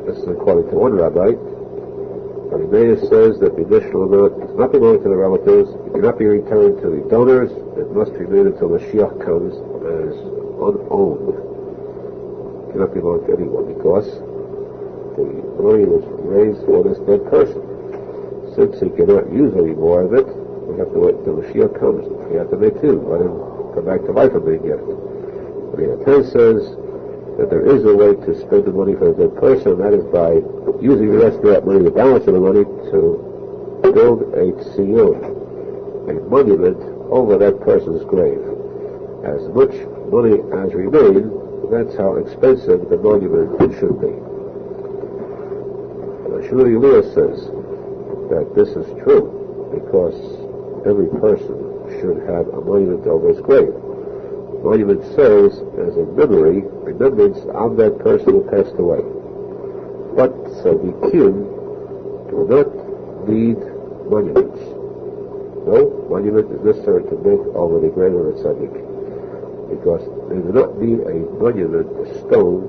This is according to one rabbi. Rabbi Meir says that the additional amount does not belong to the relatives. It cannot be returned to the donors. It must remain until Mashiach comes as unowned. It cannot belong to anyone because the money was raised for this dead person. Since he cannot use any more of it, we have to wait until Mashiach comes. We have to make too. Let him come back to life and then get it. The Torah says that there is a way to spend the money for a dead person, and that is by using the rest of that money, the balance of the money, to build a tziyun, a monument over that person's grave. As much money as remains, that's how expensive the monument should be. Shmuel Elias says that this is true because every person should have a monument over his grave. Monument serves as a remembrance of that person who passed away. But tzadikim do not need monuments. No monument is necessary to make over the grave of a tzadik, because they do not need a monument, a stone,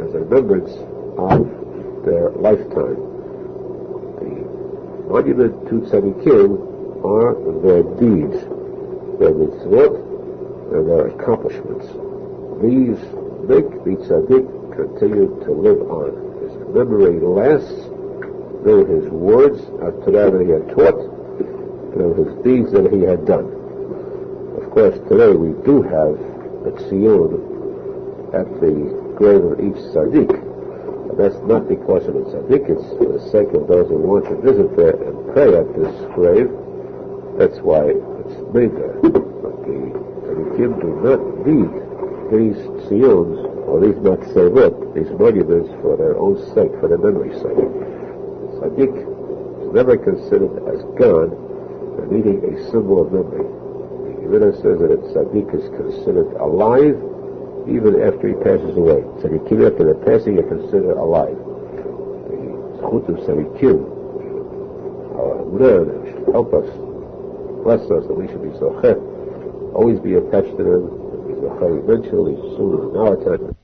as a remembrance of their lifetime. The monument to tzadikim are their deeds, their mitzvot, and their accomplishments. These make the tzaddik continue to live on. His memory lasts through his words of Torah that he had taught, through his deeds that he had done. Of course, today we do have a tziyun at the grave of each tzaddik. But that's not because of the tzaddik, it's for the sake of those who want to visit there and pray at this grave. That's why it's made there. But the tzaddikim do not need these tziyuns or these matzevot, these monuments, for their own sake, for their memory's sake. Tzaddik is never considered as gone for needing a symbol of memory. The Gemara says that a tzaddik is considered alive even after he passes away. Tzaddikim after their passing are considered alive. The zchut of tzaddikim, our Aharon, should help us, bless us, that we should be zocher, always be attached to them, and be zocher eventually, sooner in our time.